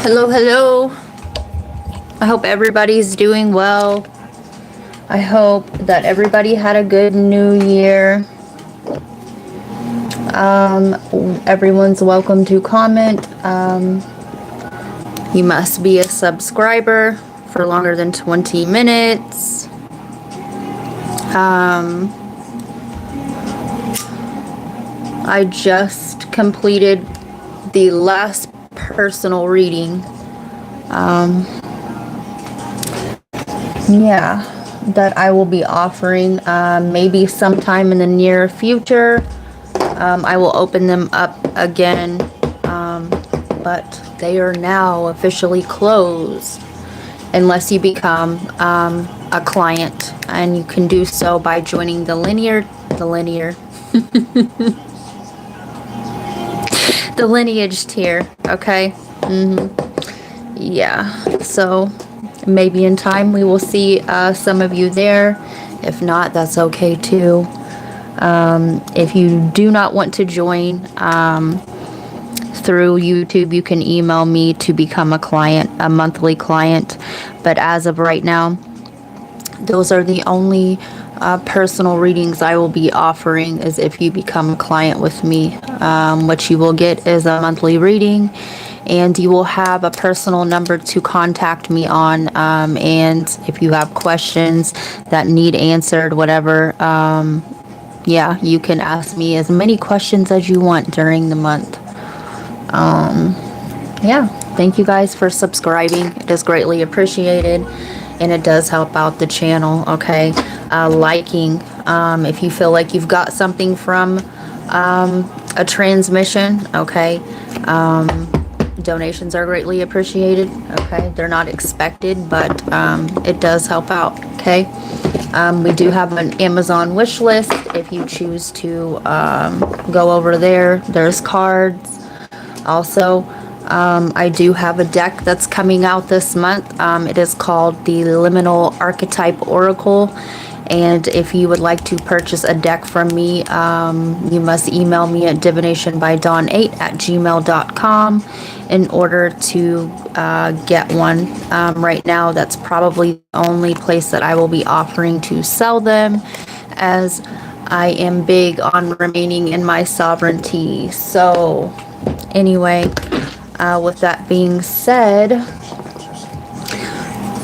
Hello, hello. I hope everybody's doing well. I hope that everybody had a good new year. Everyone's welcome to comment. You must be a subscriber for longer than 20 minutes. I just completed the last personal reading. That I will be offering maybe sometime in the near future. I will open them up again, but they are now officially closed unless you become a client, and you can do so by joining the lineage tier. Okay. Yeah, so maybe in time we will see some of you there. If not, that's okay too. If you do not want to join through YouTube, you can email me to become a client, a monthly client. But as of right now, those are the only personal readings I will be offering, is if you become a client with me. What you will get is a monthly reading, and you will have a personal number to contact me on. And if you have questions that need answered, whatever, you can ask me as many questions as you want during the month. Thank you guys for subscribing. It is greatly appreciated, and it does help out the channel. Okay, liking if you feel like you've got something from a transmission. Okay, donations are greatly appreciated. Okay, they're not expected, but it does help out. Okay, we do have an Amazon wish list. If you choose to go over there, there's cards. Also, I do have a deck that's coming out this month. It is called the Liminal Archetype Oracle. And if you would like to purchase a deck from me, you must email me at divinationbydawn8@gmail.com in order to get one. Right now, that's probably the only place that I will be offering to sell them, as I am big on remaining in my sovereignty. So anyway, with that being said,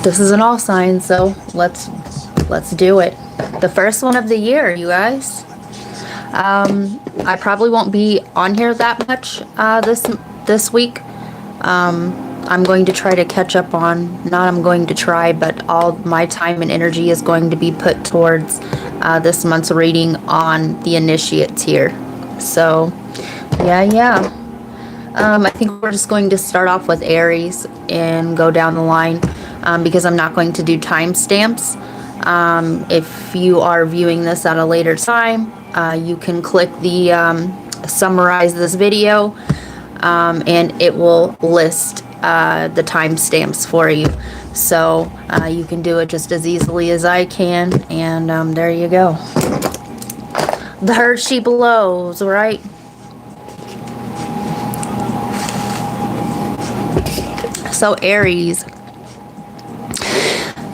this is an all sign, so let's do it. The first one of the year, you guys. I probably won't be on here that much this week. I'm going to try to catch up on, not I'm going to try, but all my time and energy is going to be put towards this month's reading on the initiate tier. So I think we're just going to start off with Aries and go down the line, because I'm not going to do timestamps. If you are viewing this at a later time, you can click the summarize this video, and it will list the timestamps for you. So you can do it just as easily as I can, and there you go. The herd she blows, right? So Aries,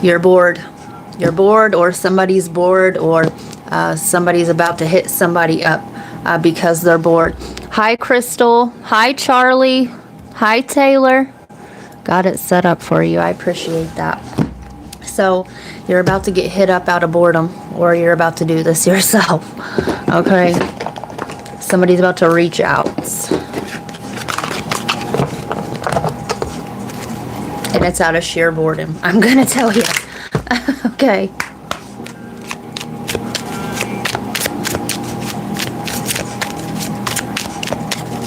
you're bored. You're bored, or somebody's bored, or somebody's about to hit somebody up because they're bored. Hi, Crystal. Hi, Charlie. Hi, Taylor. Got it set up for you. I appreciate that. So you're about to get hit up out of boredom, or you're about to do this yourself. Okay. Somebody's about to reach out. And it's out of sheer boredom, I'm going to tell you. Okay.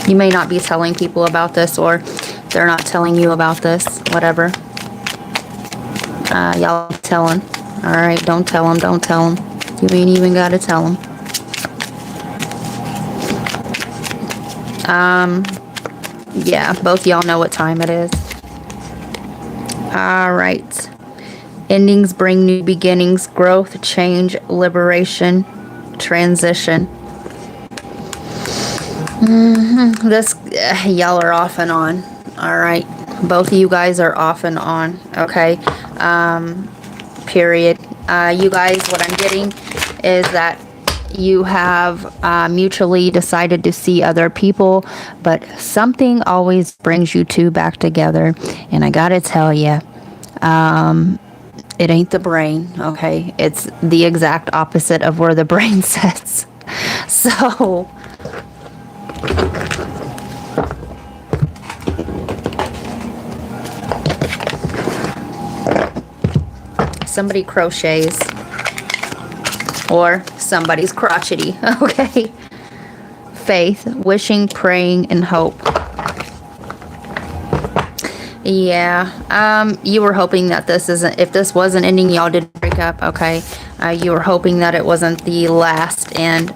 You may not be telling people about this, or they're not telling you about this. Whatever. Y'all telling. Alright, don't tell them. Don't tell them. You ain't even got to tell them. Yeah, both y'all know what time it is. Alright. Endings bring new beginnings, growth, change, liberation, transition. This, y'all are off and on. Alright. Both of you guys are off and on, okay? Period. You guys, what I'm getting is that you have mutually decided to see other people, but something always brings you two back together. And I gotta tell you, it ain't the brain, okay? It's the exact opposite of where the brain sits. So somebody crochets or somebody's crotchety, okay? Faith, wishing, praying, and hope. Yeah, you were hoping that if this wasn't ending, y'all did break up, okay? You were hoping that it wasn't the last, and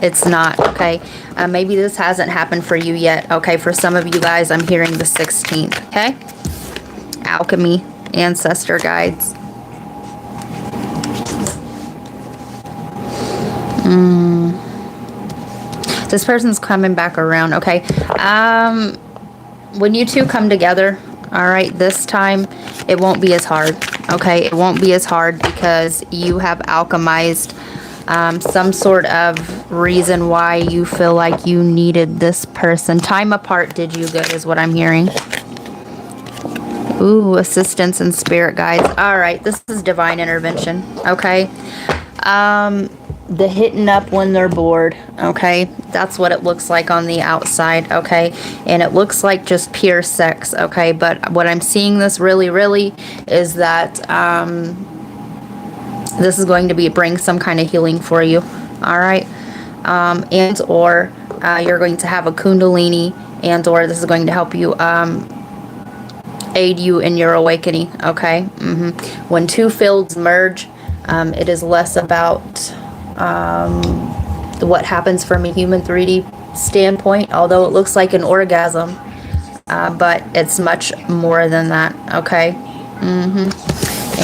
it's not, okay? Maybe this hasn't happened for you yet, okay? For some of you guys, I'm hearing the 16th, okay? Alchemy, ancestor guides. This person's coming back around, okay? When you two come together, all right, this time it won't be as hard, okay? It won't be as hard because you have alchemized some sort of reason why you feel like you needed this person. Time apart did you good is what I'm hearing. Ooh, assistance and spirit guides. All right, this is divine intervention, okay? The hitting up when they're bored, okay? That's what it looks like on the outside, okay? And it looks like just pure sex, okay? But what I'm seeing this really is that this is going to bring some kind of healing for you, all right? And or you're going to have a kundalini, and or this is going to help you aid you in your awakening, okay? When two fields merge, it is less about what happens from a human 3D standpoint, although it looks like an orgasm, but it's much more than that, okay?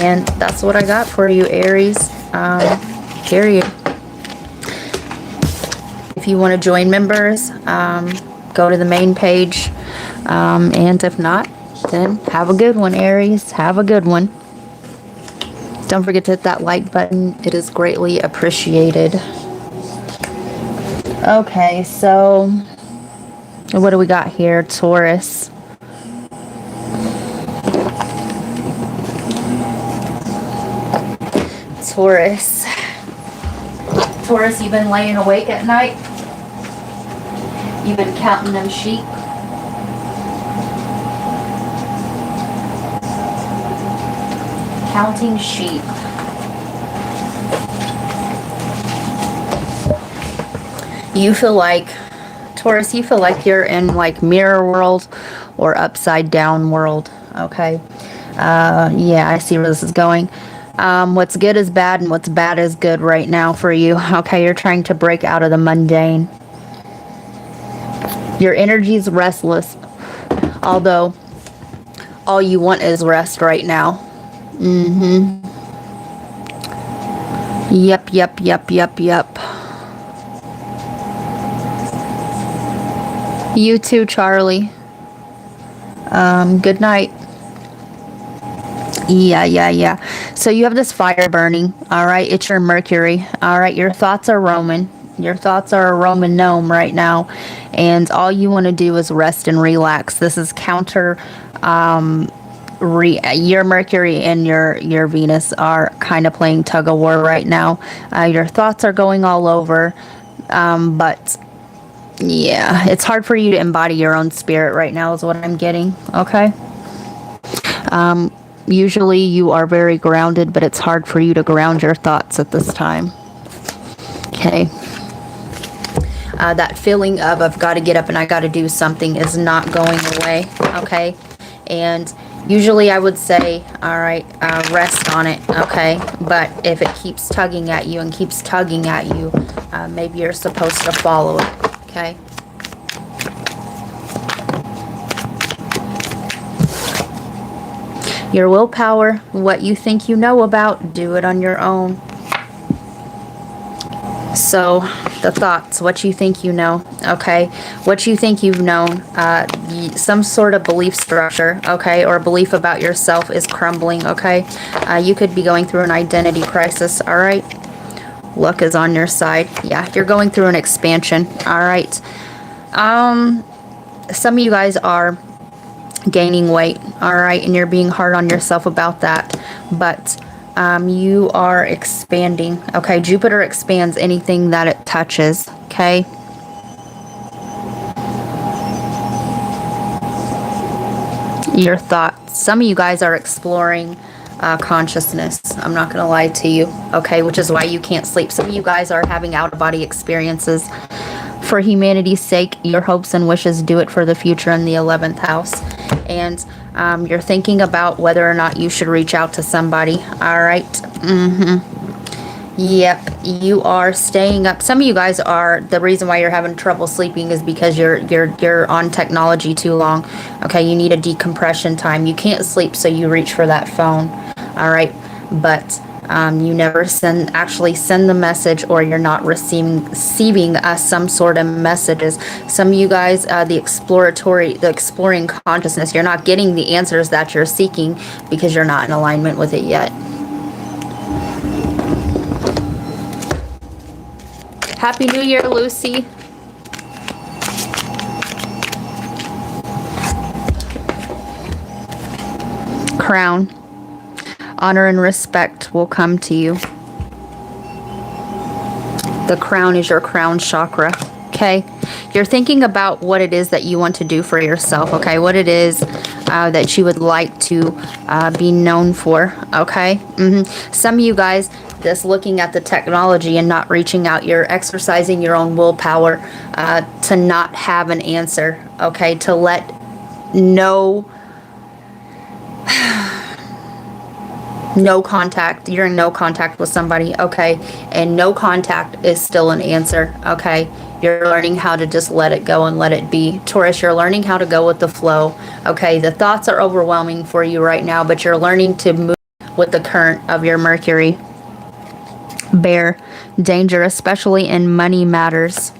And that's what I got for you, Aries. Period. If you want to join members, go to the main page, and if not, then have a good one, Aries. Have a good one. Don't forget to hit that like button. It is greatly appreciated. Okay, so what do we got here? Taurus. Taurus. Taurus, you've been laying awake at night? You've been counting them sheep? Counting sheep. You feel like, Taurus, you feel like you're in like mirror world or upside down world, okay? Yeah, I see where this is going. What's good is bad and what's bad is good right now for you, okay? You're trying to break out of the mundane. Your energy's restless, although all you want is rest right now. Yep. You too, Charlie. Good night. Yeah. So you have this fire burning, all right? It's your Mercury, all right? Your thoughts are Roman. Your thoughts are a Roman gnome right now. And all you want to do is rest and relax. This is counter... your Mercury and your Venus are kind of playing tug of war right now. Your thoughts are going all over, but yeah, it's hard for you to embody your own spirit right now is what I'm getting, okay? Usually you are very grounded, but it's hard for you to ground your thoughts at this time, okay? That feeling of I've got to get up and I got to do something is not going away, okay? And usually I would say, all right, rest on it, okay? But if it keeps tugging at you and keeps tugging at you, maybe you're supposed to follow it, okay? Your willpower, what you think you know about, do it on your own. So the thoughts, what you think you know, okay? What you think you've known, some sort of belief structure, okay, or belief about yourself is crumbling, okay? You could be going through an identity crisis, all right? Luck is on your side. Yeah, you're going through an expansion, all right? Some of you guys are gaining weight, all right, and you're being hard on yourself about that, but you are expanding, okay? Jupiter expands anything that it touches, okay? Your thoughts. Some of you guys are exploring consciousness. I'm not going to lie to you, okay? Which is why you can't sleep. Some of you guys are having out-of-body experiences. For humanity's sake, your hopes and wishes do it for the future in the 11th house. And you're thinking about whether or not you should reach out to somebody. All right. Yep, you are staying up. Some of you guys are, the reason why you're having trouble sleeping is because you're on technology too long. Okay, you need a decompression time. You can't sleep, so you reach for that phone. All right, but you never actually send the message, or you're not receiving some sort of messages. Some of you guys, the exploring consciousness, you're not getting the answers that you're seeking because you're not in alignment with it yet. Happy New Year, Lucy. Crown. Honor and respect will come to you. The crown is your crown chakra, okay? You're thinking about what it is that you want to do for yourself, okay? What it is that you would like to be known for, okay? Some of you guys, just looking at the technology and not reaching out, you're exercising your own willpower to not have an answer, okay? To let no contact. You're in no contact with somebody, okay? And no contact is still an answer, okay? You're learning how to just let it go and let it be. Taurus, you're learning how to go with the flow, okay? The thoughts are overwhelming for you right now, but you're learning to move with the current of your Mercury. Bear. Danger, especially in money matters.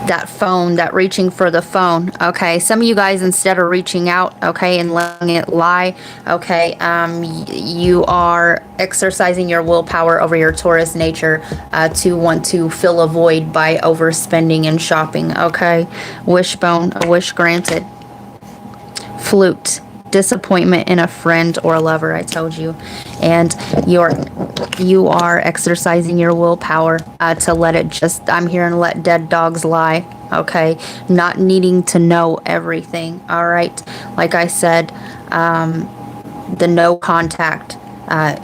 That phone, that reaching for the phone, okay? Some of you guys, instead of reaching out, okay, and letting it lie, okay, you are exercising your willpower over your Taurus nature to want to fill a void by overspending and shopping, okay? Wishbone, a wish granted. Flute. Disappointment in a friend or a lover, I told you. And you are exercising your willpower to let it just, I'm here and let dead dogs lie, okay? Not needing to know everything, all right? Like I said, the no contact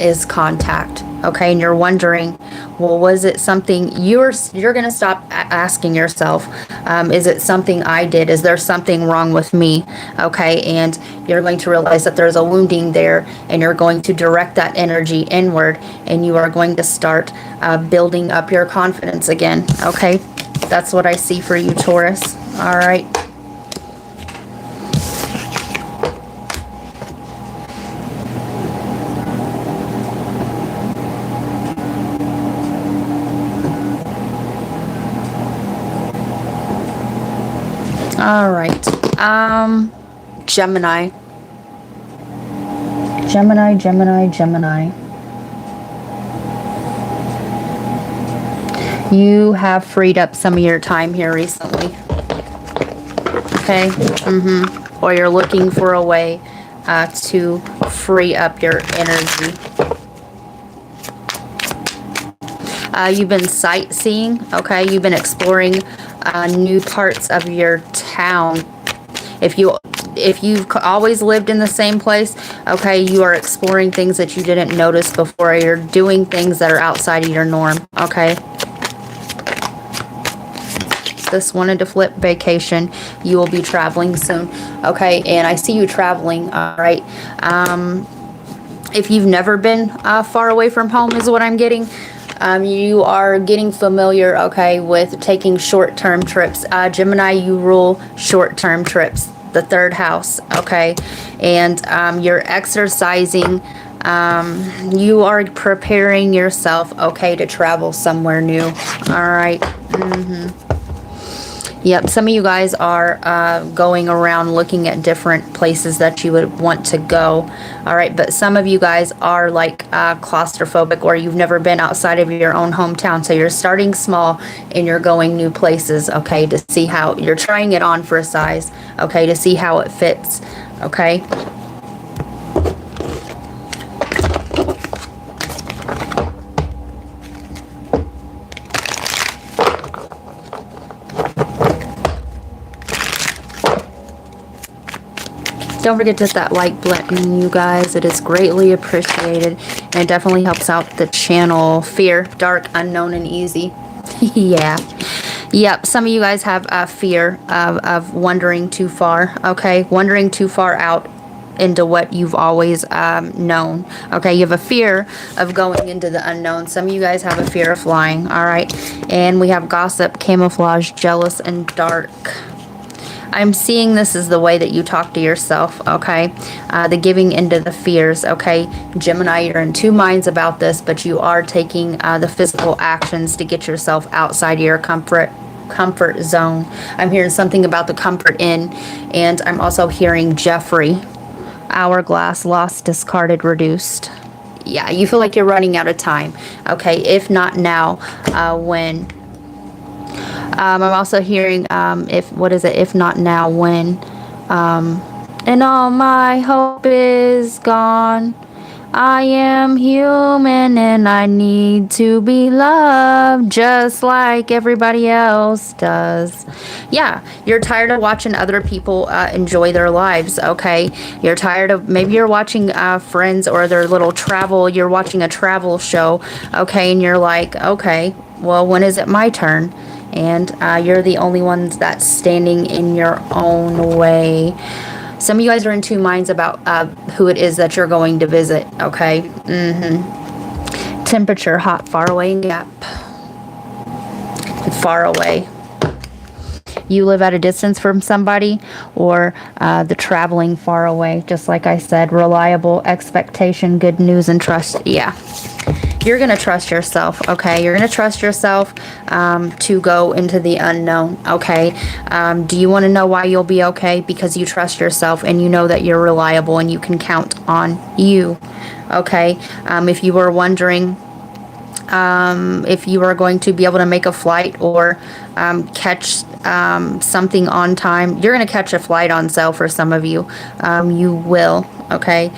is contact, okay? And you're wondering, well, was it something, you're going to stop asking yourself, is it something I did? Is there something wrong with me? Okay, and you're going to realize that there's a wounding there, and you're going to direct that energy inward, and you are going to start building up your confidence again, okay? That's what I see for you, Taurus, all right? All right. Gemini. You have freed up some of your time here recently. Okay? Or you're looking for a way to free up your energy. You've been sightseeing, okay? You've been exploring new parts of your town. If you've always lived in the same place, okay, you are exploring things that you didn't notice before. You're doing things that are outside of your norm, okay? This wanted to flip vacation. You will be traveling soon, okay? And I see you traveling, all right? If you've never been far away from home is what I'm getting. You are getting familiar, okay, with taking short-term trips. Gemini, you rule short-term trips, the third house, okay? And you're exercising You are preparing yourself, okay, to travel somewhere new. All right. Yep, some of you guys are going around looking at different places that you would want to go. All right, but some of you guys are like claustrophobic, or you've never been outside of your own hometown. So you're starting small and you're going new places, okay, to see how you're trying it on for a size, okay, to see how it fits, okay. Don't forget to hit that like button, you guys. It is greatly appreciated. And it definitely helps out the channel. Fear, dark, unknown, and easy. Yeah. Yep, some of you guys have a fear of wandering too far, okay? Wandering too far out into what you've always known, okay? You have a fear of going into the unknown. Some of you guys have a fear of flying, all right? And we have gossip, camouflage, jealous, and dark. I'm seeing this as the way that you talk to yourself, okay? The giving into the fears, okay? Gemini, you're in two minds about this, but you are taking the physical actions to get yourself outside your comfort zone. I'm hearing something about the comfort inn, and I'm also hearing Jeffrey. Hourglass, lost, discarded, reduced. Yeah, you feel like you're running out of time, okay? If not now, when? I'm also hearing, if not now, when? And all my hope is gone. I am human and I need to be loved just like everybody else does. Yeah, you're tired of watching other people enjoy their lives, okay? You're tired of, maybe you're watching friends or their little travel, you're watching a travel show, okay? And you're like, okay, well, when is it my turn? And you're the only ones that's standing in your own way. Some of you guys are in two minds about who it is that you're going to visit, okay? Temperature, hot, far away, gap. Far away. You live at a distance from somebody, or the traveling far away. Just like I said, reliable, expectation, good news, and trust. Yeah. You're going to trust yourself, okay? You're going to trust yourself to go into the unknown, okay? Do you want to know why you'll be okay? Because you trust yourself and you know that you're reliable and you can count on you, okay? If you were wondering if you are going to be able to make a flight or catch something on time, you're going to catch a flight on sale for some of you. You will, okay?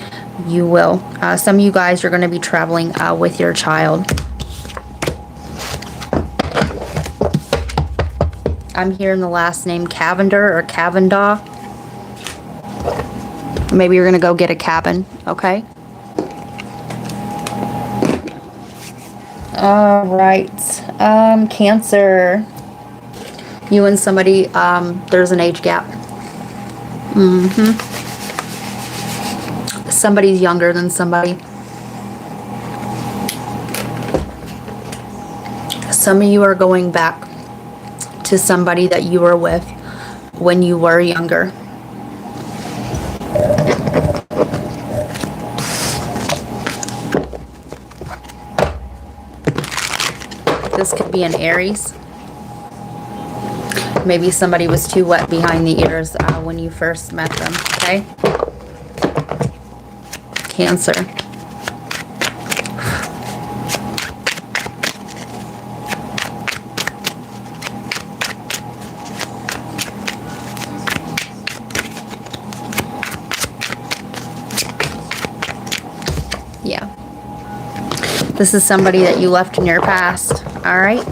You will. Some of you guys are going to be traveling with your child. I'm hearing the last name Cavender or Cavendaw. Maybe you're going to go get a cabin, okay? All right. Cancer. You and somebody, there's an age gap. Somebody's younger than somebody. Some of you are going back to somebody that you were with when you were younger. This could be an Aries. Maybe somebody was too wet behind the ears when you first met them, okay? Cancer. Yeah. This is somebody that you left in your past, all right?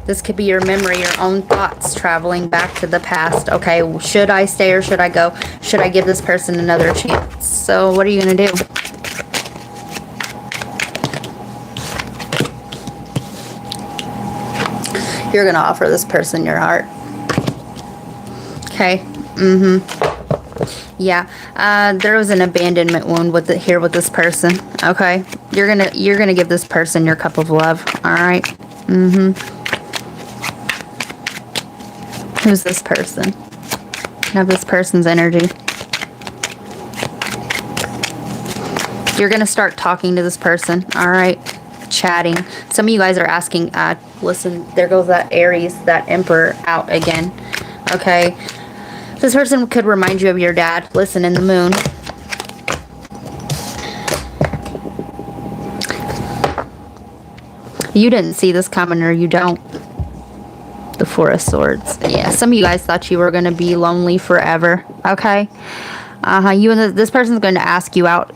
This could be your memory, your own thoughts traveling back to the past. Okay, should I stay or should I go? Should I give this person another chance? So what are you going to do? You're going to offer this person your heart. Okay. Yeah. There was an abandonment wound with here with this person. Okay. You're gonna give this person your cup of love. All right. Who's this person? Have this person's energy. You're going to start talking to this person, all right? Chatting. Some of you guys are asking, listen, there goes that Aries, that Emperor out again, okay? This person could remind you of your dad. Listen, in the moon. You didn't see this coming, or you don't. The Four of Swords. Yeah, some of you guys thought you were going to be lonely forever, okay? You and this person's going to ask you out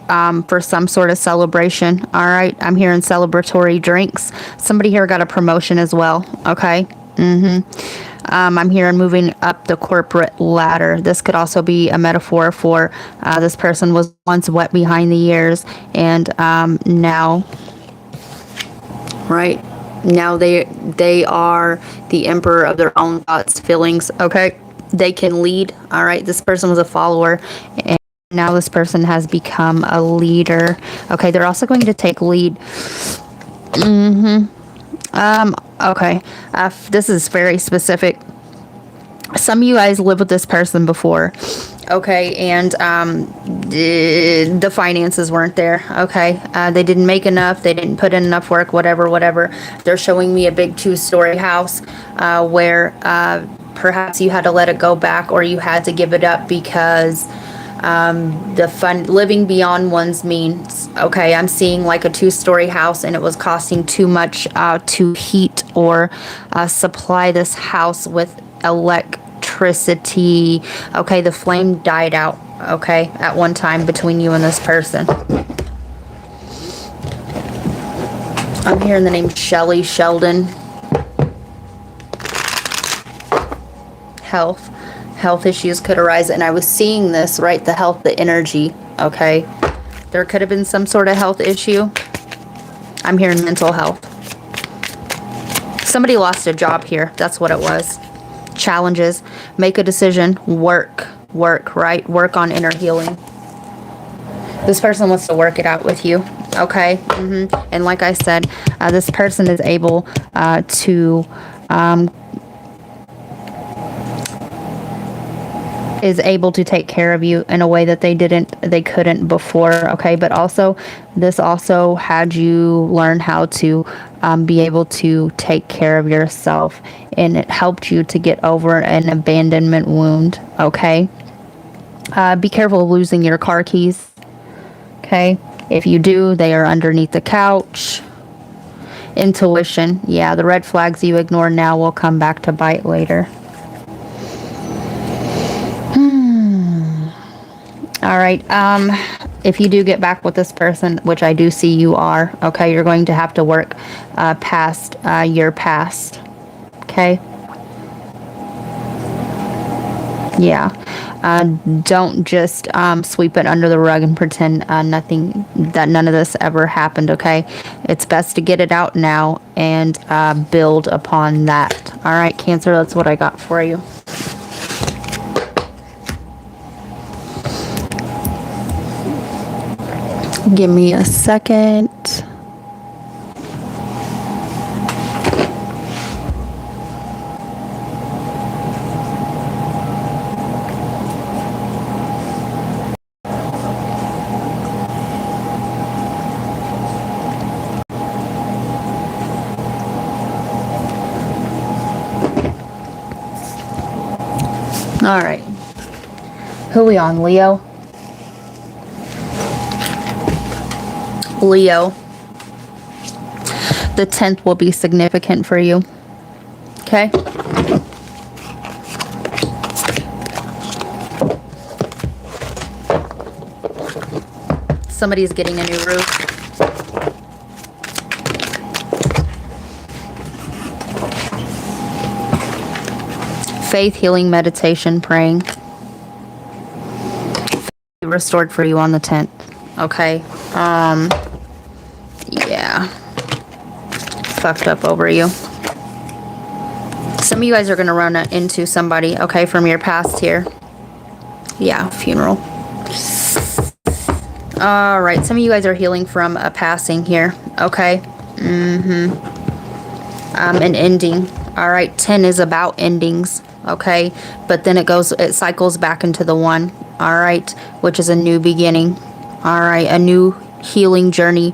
for some sort of celebration, all right? I'm hearing celebratory drinks. Somebody here got a promotion as well, okay? I'm hearing moving up the corporate ladder. This could also be a metaphor for this person was once wet behind the ears, and now, right? Now they are the emperor of their own thoughts, feelings, okay? They can lead, all right? This person was a follower, and now this person has become a leader. Okay, they're also going to take lead. Okay. This is very specific. Some of you guys lived with this person before, okay, and the finances weren't there, okay? They didn't make enough, they didn't put in enough work, whatever. They're showing me a big 2-story house where perhaps you had to let it go back, or you had to give it up because living beyond one's means. Okay, I'm seeing like a 2-story house, and it was costing too much to heat or supply this house with electricity. Okay, the flame died out, okay, at one time between you and this person. I'm hearing the name Shelly Sheldon. Health issues could arise, and I was seeing this, right? The health, the energy, okay? There could have been some sort of health issue. I'm hearing mental health. Somebody lost a job here. That's what it was. Challenges. Make a decision. Work, right? Work on inner healing. This person wants to work it out with you, okay? And like I said, this person is able to take care of you in a way that they couldn't before, okay? But also, this also had you learn how to be able to take care of yourself, and it helped you to get over an abandonment wound, okay? Be careful of losing your car keys, okay? If you do, they are underneath the couch. Intuition, yeah, the red flags you ignore now will come back to bite later. All right, if you do get back with this person, which I do see you are, okay, you're going to have to work past your past, okay? Yeah, don't just sweep it under the rug and pretend none of this ever happened, okay? It's best to get it out now and build upon that. All right, Cancer, that's what I got for you. Give me a second. All right. Who we on, Leo? Leo, the 10th will be significant for you, okay? Somebody's getting a new roof. Faith, healing, meditation, praying. Restored for you on the 10th, okay? Yeah. Fucked up over you. Some of you guys are going to run into somebody, okay, from your past here. Yeah, funeral. All right, some of you guys are healing from a passing here, okay? An ending. All right, 10 is about endings, okay? But then it cycles back into the 1, all right, which is a new beginning. All right, a new healing journey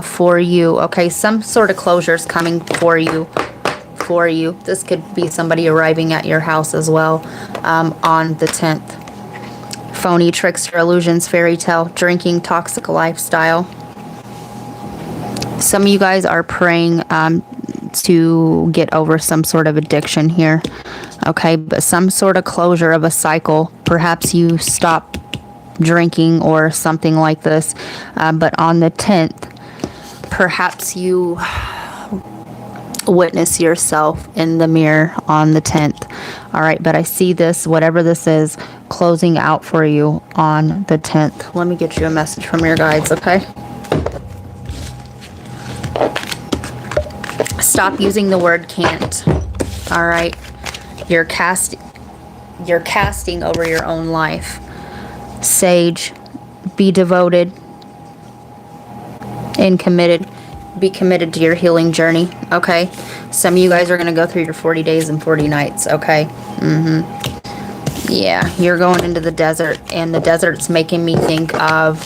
for you. Okay, some sort of closure is coming for you. This could be somebody arriving at your house as well on the 10th. Phony, trickster, illusions, fairy tale, drinking, toxic lifestyle. Some of you guys are praying to get over some sort of addiction here. Okay, but some sort of closure of a cycle. Perhaps you stop drinking or something like this. But on the 10th, perhaps you witness yourself in the mirror on the 10th. All right, but I see this, whatever this is, closing out for you on the 10th. Let me get you a message from your guides, okay? Stop using the word can't. All right, you're casting over your own life. Sage, be devoted and committed. Be committed to your healing journey, okay? Some of you guys are going to go through your 40 days and 40 nights, okay? Yeah, you're going into the desert, and the desert's making me think of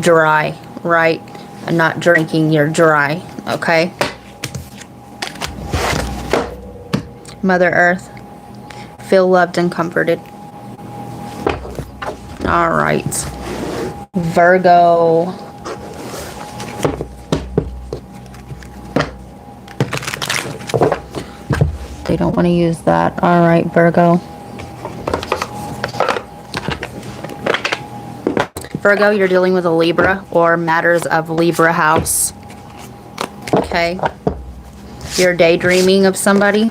dry, right? And not drinking, you're dry, okay? Mother Earth, feel loved and comforted. All right. Virgo. They don't want to use that. All right, Virgo. Virgo, you're dealing with a Libra or matters of Libra house. Okay. You're daydreaming of somebody.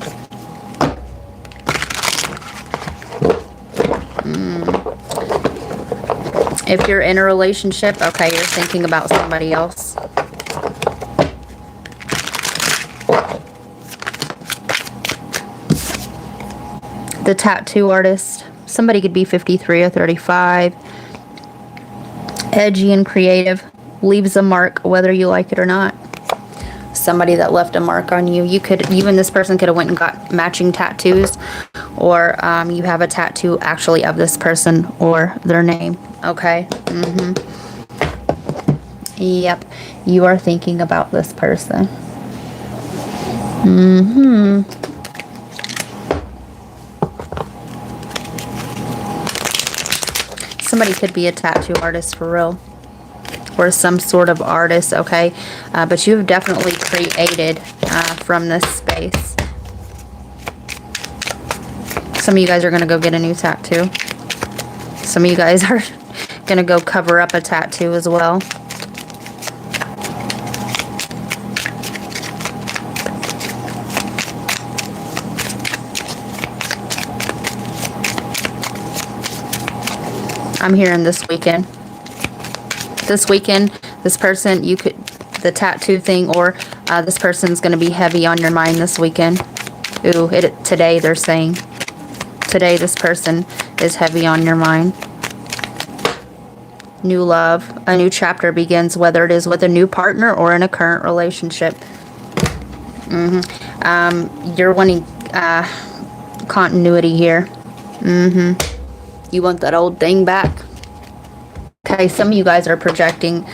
If you're in a relationship, okay, you're thinking about somebody else. The tattoo artist, somebody could be 53 or 35. Edgy and creative, leaves a mark whether you like it or not. Somebody that left a mark on you. You and this person could have went and got matching tattoos, or you have a tattoo actually of this person or their name. Okay. Yep. You are thinking about this person. Somebody could be a tattoo artist for real, or some sort of artist, okay? But you've definitely created from this space. Some of you guys are going to go get a new tattoo. Some of you guys are going to go cover up a tattoo as well. I'm hearing this weekend. This weekend, this person, the tattoo thing, or this person's going to be heavy on your mind this weekend. Ooh, today they're saying. Today this person is heavy on your mind. New love, a new chapter begins, whether it is with a new partner or in a current relationship. You're wanting continuity here. You want that old thing back. Okay, some of you guys are projecting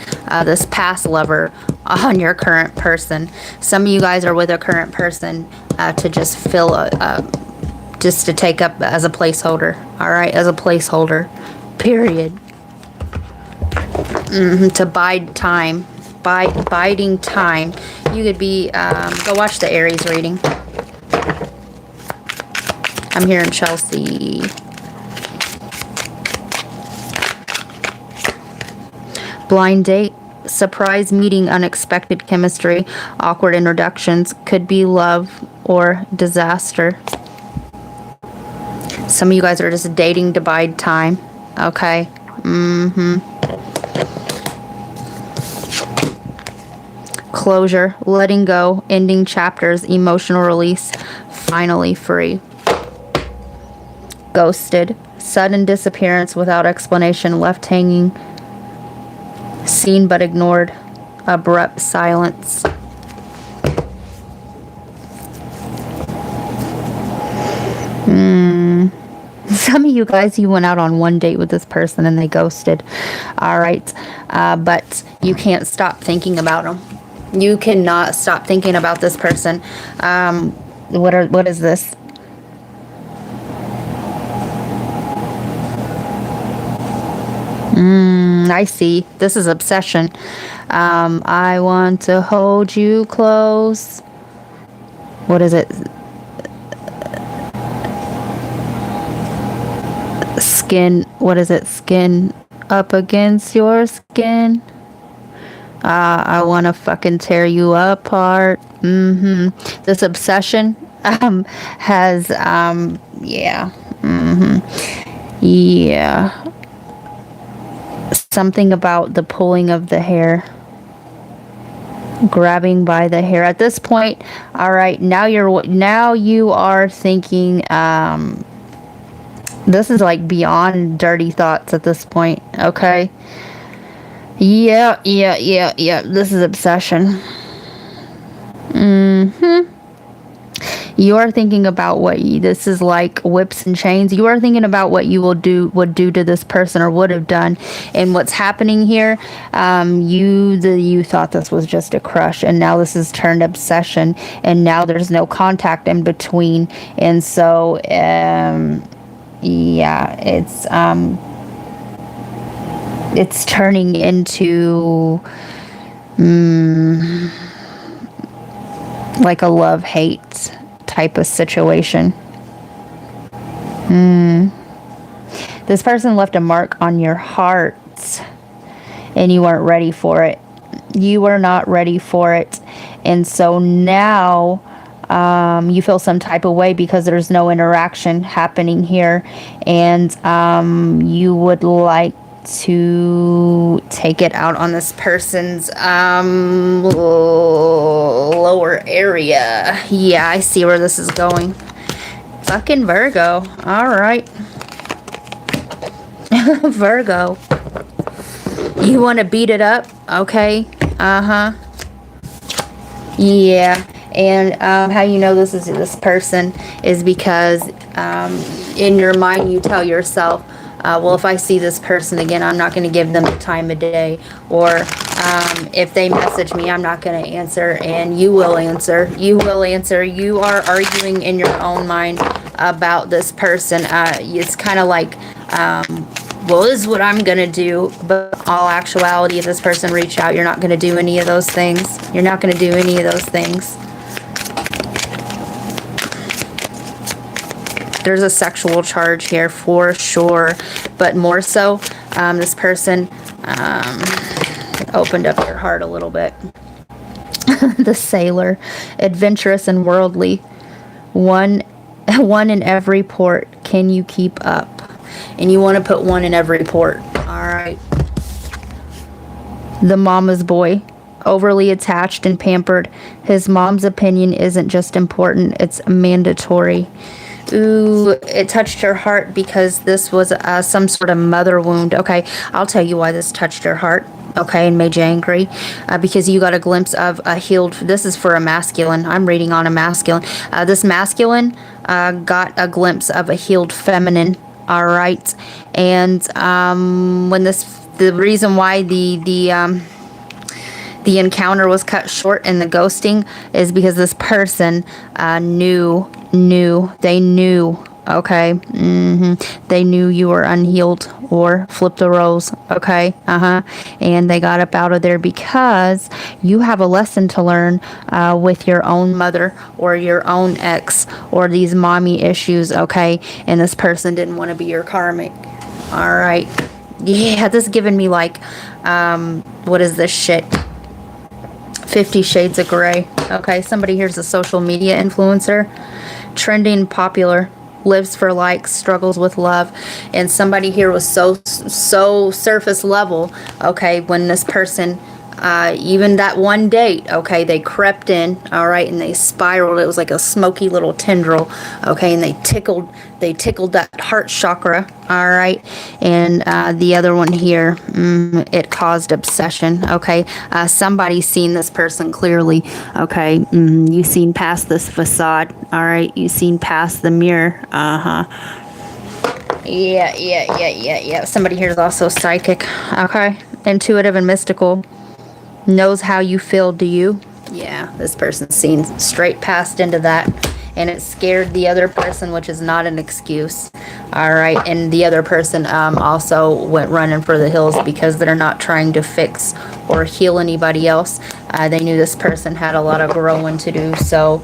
this past lover on your current person. Some of you guys are with a current person to just just to take up as a placeholder. All right, as a placeholder, period. To bide time, biding time. You could be, go watch the Aries reading. I'm hearing Chelsea. Blind date, surprise meeting, unexpected chemistry, awkward introductions, could be love or disaster. Some of you guys are just dating to bide time, okay? Closure, letting go, ending chapters, emotional release, finally free. Ghosted, sudden disappearance without explanation, left hanging, seen but ignored, abrupt silence. Some of you guys, you went out on one date with this person and they ghosted. All right. But you can't stop thinking about them. You cannot stop thinking about this person. What is this? I see. This is obsession. I want to hold you close. What is it? Skin. What is it? Skin up against your skin. I want to fucking tear you apart. This obsession has, yeah. Yeah. Something about the pulling of the hair. Grabbing by the hair. At this point, all right, now you are thinking, this is like beyond dirty thoughts at this point, okay? Yeah. This is obsession. You are thinking about this is like whips and chains. You are thinking about what you would do to this person or would have done. And what's happening here, you thought this was just a crush, and now this is turned obsession, and now there's no contact in between. And so, yeah, it's turning into like a love-hate type of situation. This person left a mark on your heart and you weren't ready for it. You were not ready for it. And so now you feel some type of way because there's no interaction happening here, and you would like to take it out on this person's lower area. Yeah, I see where this is going. Fucking Virgo. All right. Virgo. You want to beat it up? Okay. Yeah. And how you know this person is because in your mind you tell yourself, well, if I see this person again, I'm not going to give them the time of day. Or if they message me, I'm not going to answer. And you will answer. You will answer. You are arguing in your own mind about this person. It's kind of like, well, this is what I'm going to do. But in all actuality, if this person reached out, you're not going to do any of those things. You're not going to do any of those things. There's a sexual charge here for sure, but more so, this person opened up your heart a little bit. The Sailor, adventurous and worldly, one in every port. Can you keep up? And you want to put one in every port. All right. The Mama's Boy, overly attached and pampered. His mom's opinion isn't just important; it's mandatory. Ooh, it touched your heart because this was some sort of mother wound. Okay, I'll tell you why this touched your heart, okay, and made you angry. Because you got a glimpse of a healed... This is for a masculine. I'm reading on a masculine. This masculine got a glimpse of a healed feminine, all right? And the reason why the encounter was cut short and the ghosting is because this person knew, okay? They knew you were unhealed or flip the roles, okay? And they got up out of there because you have a lesson to learn with your own mother or your own ex or these mommy issues, okay? And this person didn't want to be your karmic, all right? Yeah, this is giving me like, what is this shit? 50 Shades of Grey. Okay, somebody here's a social media influencer. Trending, popular, lives for likes, struggles with love. And somebody here was so surface level, okay, when this person, even that one date, okay, they crept in, all right, and they spiraled. It was like a smoky little tendril, okay, and they tickled that heart chakra, all right. And the other one here, it caused obsession, okay. Somebody's seen this person clearly, okay. You've seen past this facade, all right. You've seen past the mirror, Yeah. Somebody here is also psychic. Okay. Intuitive and mystical. Knows how you feel, do you? Yeah, this person's seen straight past into that. And it scared the other person, which is not an excuse. All right. And the other person also went running for the hills because they're not trying to fix or heal anybody else. They knew this person had a lot of growing to do. So,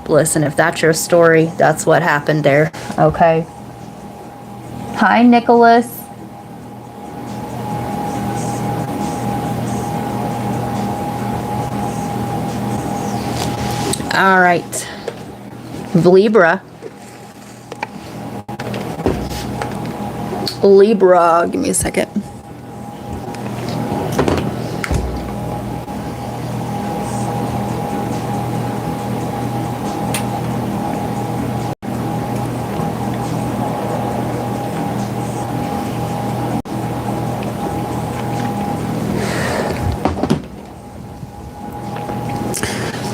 listen, if that's your story, that's what happened there. Okay. Hi, Nicholas. All right. Libra. Give me a second.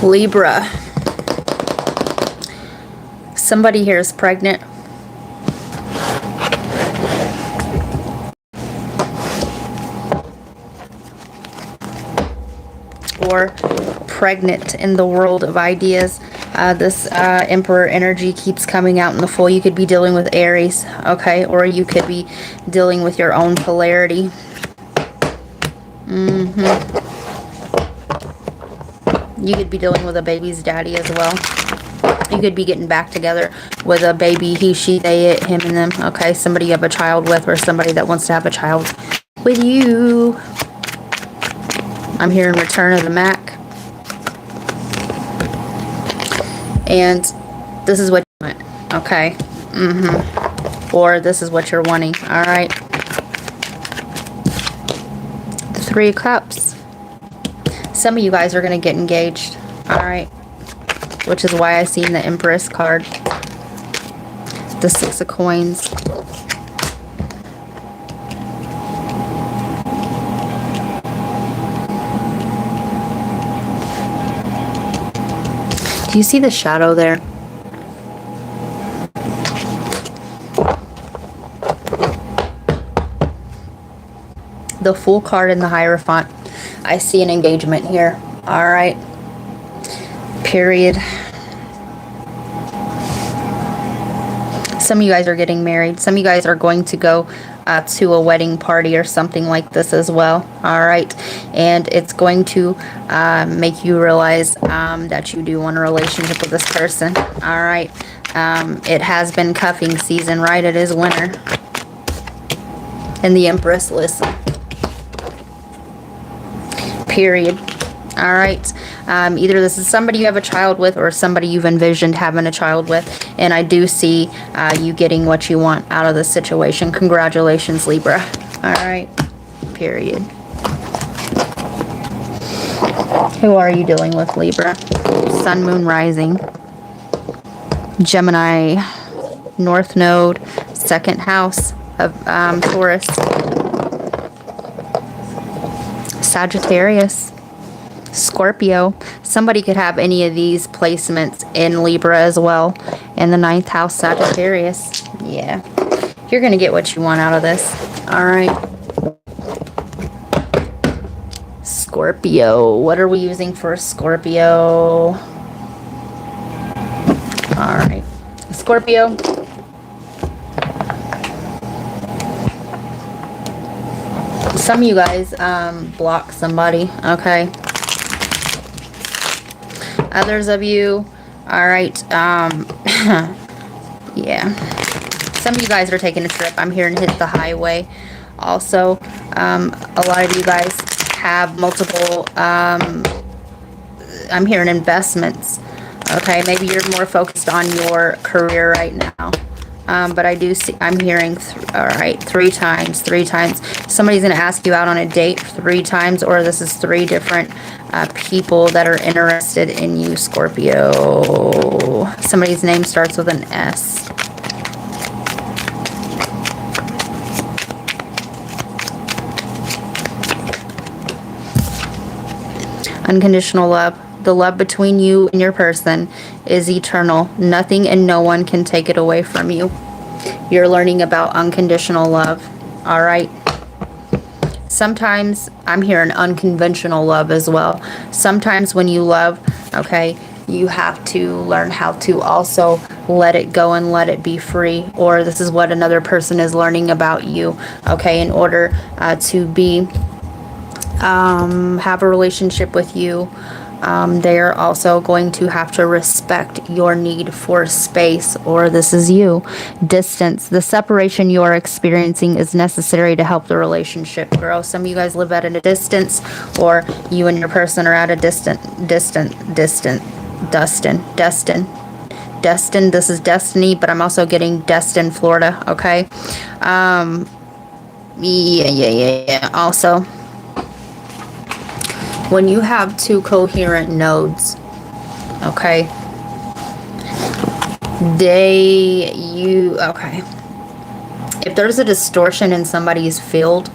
Libra. Somebody here is pregnant. Or pregnant in the world of ideas. This Emperor energy keeps coming out in the full. You could be dealing with Aries, okay? Or you could be dealing with your own polarity. You could be dealing with a baby's daddy as well. You could be getting back together with a baby, he, she, they, it, him, and them. Okay, somebody you have a child with or somebody that wants to have a child with you. I'm hearing Return of the Mac. And this is what you want. Okay. Or this is what you're wanting. All right. The Three of Cups. Some of you guys are going to get engaged. All right. Which is why I seen the Empress card. The Six of Coins. Do you see the shadow there? The Fool card and the Hierophant. I see an engagement here. All right. Period. Some of you guys are getting married. Some of you guys are going to go to a wedding party or something like this as well. All right. And it's going to make you realize that you do want a relationship with this person. All right. It has been cuffing season, right? It is winter. And the Empress, listen. Period. All right. Either this is somebody you have a child with or somebody you've envisioned having a child with. And I do see you getting what you want out of this situation. Congratulations, Libra. All right. Period. Who are you dealing with, Libra? Sun, Moon, Rising. Gemini, North Node, second house of Taurus. Sagittarius. Scorpio. Somebody could have any of these placements in Libra as well. In the 9th house, Sagittarius. Yeah. You're going to get what you want out of this. All right. Scorpio. What are we using for Scorpio? All right. Scorpio. Some of you guys block somebody, okay? Others of you, all right, yeah. Some of you guys are taking a trip. I'm hearing hit the highway. Also, a lot of you guys have multiple, I'm hearing investments, okay? Maybe you're more focused on your career right now. But I do see, I'm hearing, all right, 3 times. Somebody's going to ask you out on a date 3 times, or this is 3 different people that are interested in you, Scorpio. Somebody's name starts with an S. Unconditional love. The love between you and your person is eternal. Nothing and no one can take it away from you. You're learning about unconditional love. All right. Sometimes I'm hearing unconventional love as well. Sometimes when you love, okay, you have to learn how to also let it go and let it be free. Or this is what another person is learning about you, okay, in order to be have a relationship with you. They are also going to have to respect your need for space, or this is you. Distance. The separation you are experiencing is necessary to help the relationship grow. Some of you guys live at a distance, or you and your person are at a distant. Destined. This is destiny, but I'm also getting Destin, Florida. Okay. Yeah. Also, when you have two coherent nodes, okay, okay, if there's a distortion in somebody's field,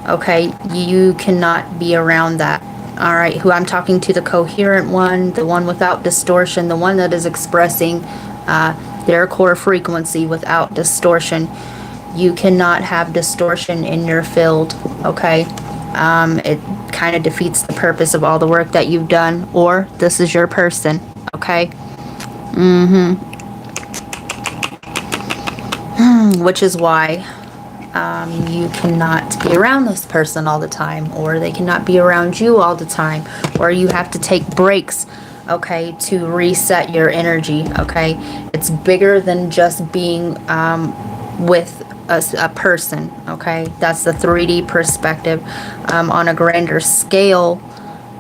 okay, you cannot be around that. All right, who I'm talking to, the coherent one, the one without distortion, the one that is expressing their core frequency without distortion. You cannot have distortion in your field, okay? It kind of defeats the purpose of all the work that you've done, or this is your person, okay? Which is why you cannot be around this person all the time, or they cannot be around you all the time, or you have to take breaks, okay, to reset your energy, okay? It's bigger than just being with a person, okay? That's the 3D perspective. On a grander scale,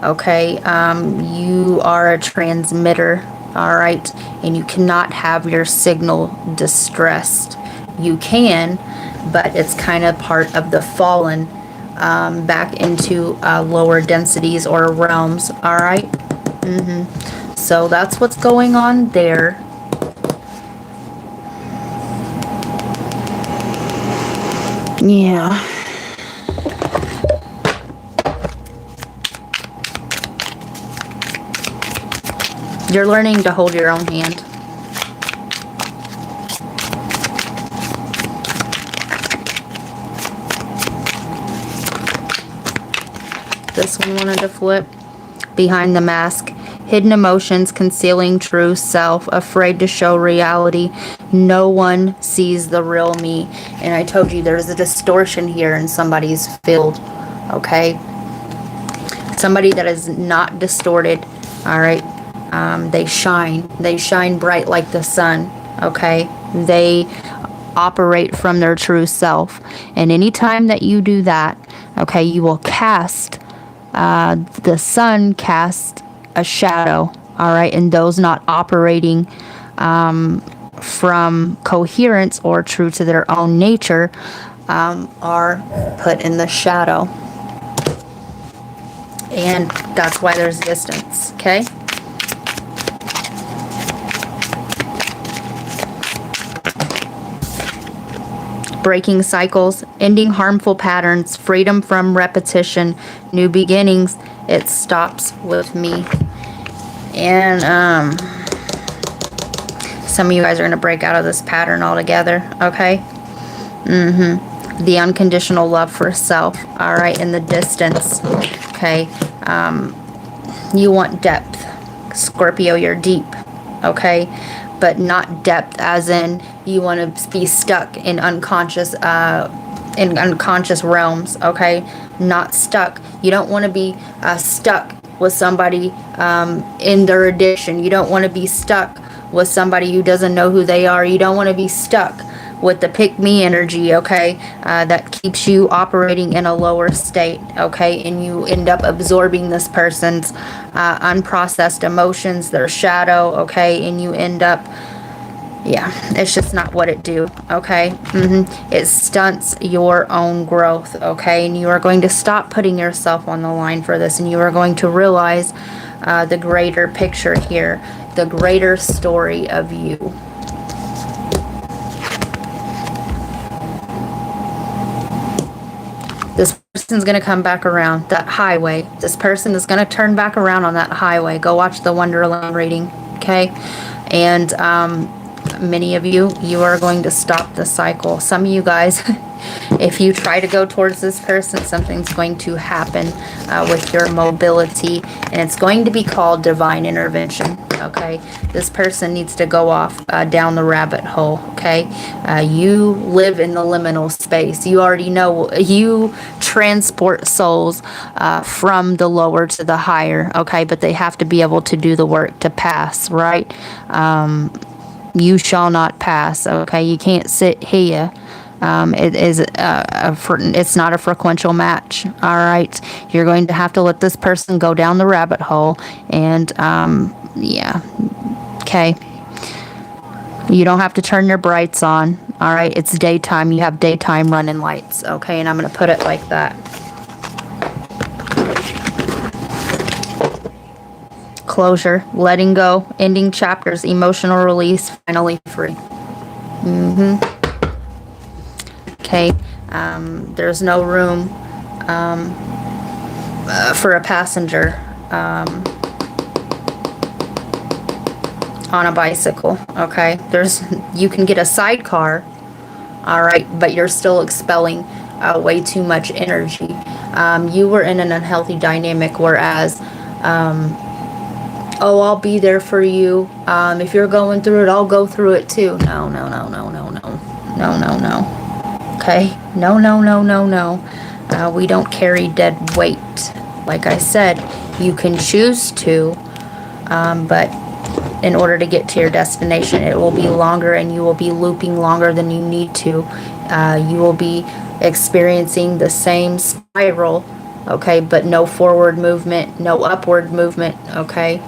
okay, you are a transmitter, all right? And you cannot have your signal distressed. You can, but it's kind of part of the fallen back into lower densities or realms, all right? So that's what's going on there. Yeah. You're learning to hold your own hand. This one wanted to flip. Behind the mask. Hidden emotions, concealing true self, afraid to show reality. No one sees the real me. And I told you there's a distortion here in somebody's field, okay? Somebody that is not distorted, all right? They shine bright like the sun, okay? They operate from their true self. And anytime that you do that, okay, you will cast, the sun casts a shadow, all right, and those not operating from coherence or true to their own nature are put in the shadow, and that's why there's distance, okay? Breaking cycles, ending harmful patterns, freedom from repetition, new beginnings. It stops with me. And some of you guys are going to break out of this pattern altogether, okay? The unconditional love for self, all right, in the distance, okay? You want depth. Scorpio, you're deep, okay? But not depth as in you want to be stuck in unconscious realms, okay? Not stuck. You don't want to be stuck with somebody in their addiction. You don't want to be stuck with somebody who doesn't know who they are. You don't want to be stuck with the pick-me energy, okay? That keeps you operating in a lower state, okay? And you end up absorbing this person's unprocessed emotions, their shadow, okay? And you end up, yeah, it's just not what it do, okay? It stunts your own growth, okay? And you are going to stop putting yourself on the line for this, and you are going to realize the greater picture here, the greater story of you. This person's going to come back around that highway. This person is going to turn back around on that highway. Go watch the Wonderland reading, okay? And many of you, you are going to stop the cycle. Some of you guys, if you try to go towards this person, something's going to happen with your mobility, and it's going to be called divine intervention. Okay, this person needs to go off down the rabbit hole. Okay, you live in the liminal space. You already know you transport souls from the lower to the higher. Okay, but they have to be able to do the work to pass, right? You shall not pass. Okay, you can't sit here. It is it's not a frequential match. All right, you're going to have to let this person go down the rabbit hole, and yeah, okay. You don't have to turn your brights on. All right, it's daytime. You have daytime running lights. Okay, and I'm going to put it like that. Closure, letting go, ending chapters, emotional release, finally free. Okay, there's no room for a passenger on a bicycle. Okay, you can get a sidecar, all right, but you're still expelling way too much energy. You were in an unhealthy dynamic, whereas oh, I'll be there for you. If you're going through it, I'll go through it too. No. Okay? No. We don't carry dead weight. Like I said, you can choose to, but in order to get to your destination, it will be longer, and you will be looping longer than you need to. You will be experiencing the same spiral, okay, but no forward movement, no upward movement, okay?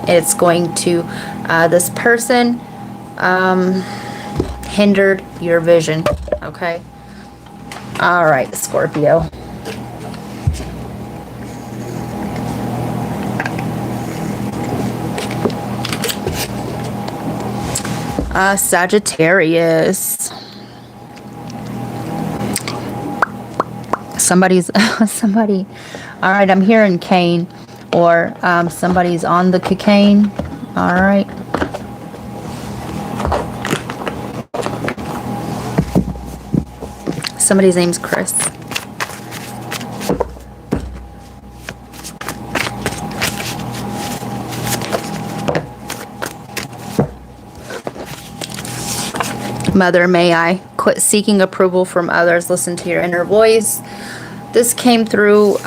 It's going to, this person hindered your vision, okay? All right, Scorpio. Sagittarius. Somebody. All right, I'm hearing cane, or somebody's on the cocaine. All right. Somebody's name's Chris. Mother, may I quit seeking approval from others? Listen to your inner voice. This came through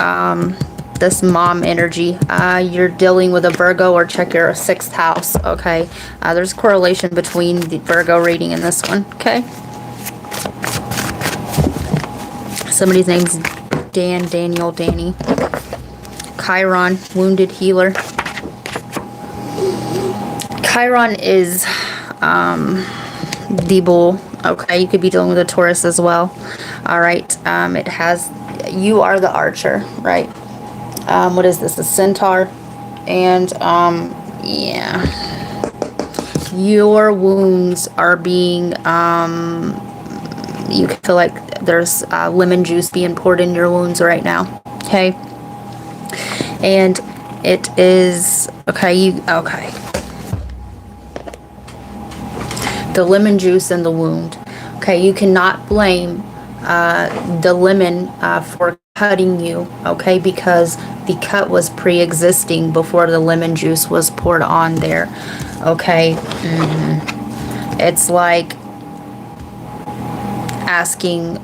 this mom energy. You're dealing with a Virgo, or check your 6th house, okay? There's correlation between the Virgo reading and this one, okay? Somebody's name's Daniel, Danny. Chiron, wounded healer. Chiron is the bull, okay? You could be dealing with a Taurus as well. All right, it has, you are the archer, right? What is this, a centaur? And yeah, your wounds are being you can feel like there's lemon juice being poured in your wounds right now, okay? And it is okay, okay, the lemon juice in the wound, okay? You cannot blame the lemon for cutting you, okay, because the cut was pre-existing before the lemon juice was poured on there, okay? It's like asking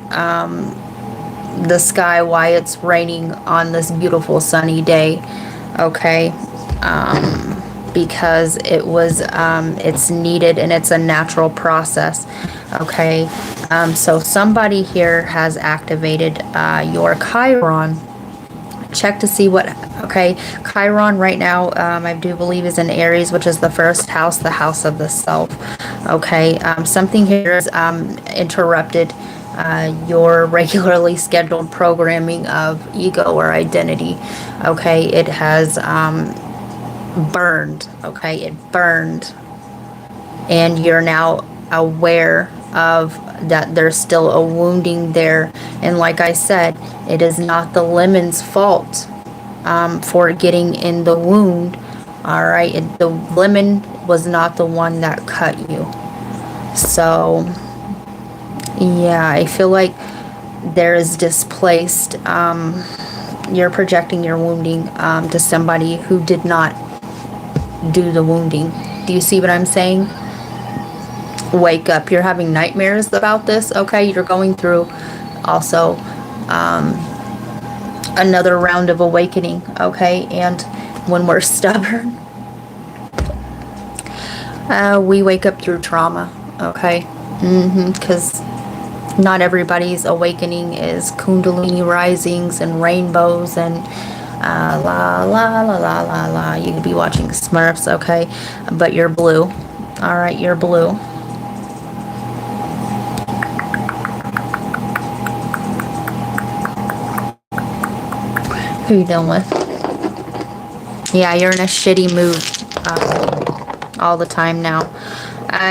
the sky why it's raining on this beautiful sunny day, okay? Because it was it's needed, and it's a natural process, okay? So somebody here has activated your Chiron. Check to see what, okay, Chiron right now, I do believe is in Aries, which is the 1st house, the house of the self, okay? Something here is interrupted your regularly scheduled programming of ego or identity, okay? It has burned, okay? It burned, and you're now aware of that there's still a wounding there. And like I said, it is not the lemon's fault for getting in the wound, all right? The lemon was not the one that cut you, So, yeah, I feel like there is displaced, you're projecting your wounding to somebody who did not do the wounding. Do you see what I'm saying? Wake up. You're having nightmares about this, okay? You're going through also another round of awakening, okay? And when we're stubborn, we wake up through trauma, okay? Because not everybody's awakening is kundalini risings and rainbows and la la la la la la. You could be watching Smurfs, okay? But you're blue. All right, you're blue. Who you dealing with? Yeah, you're in a shitty mood all the time now.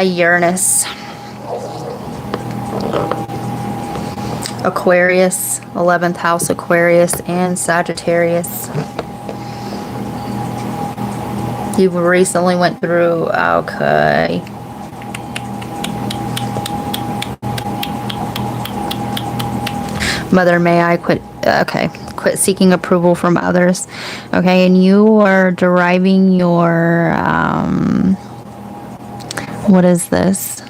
Uranus. Aquarius, 11th house Aquarius, and Sagittarius. You recently went through, okay. Mother, may I quit, okay. Quit seeking approval from others. Okay, and you are deriving your, what is this?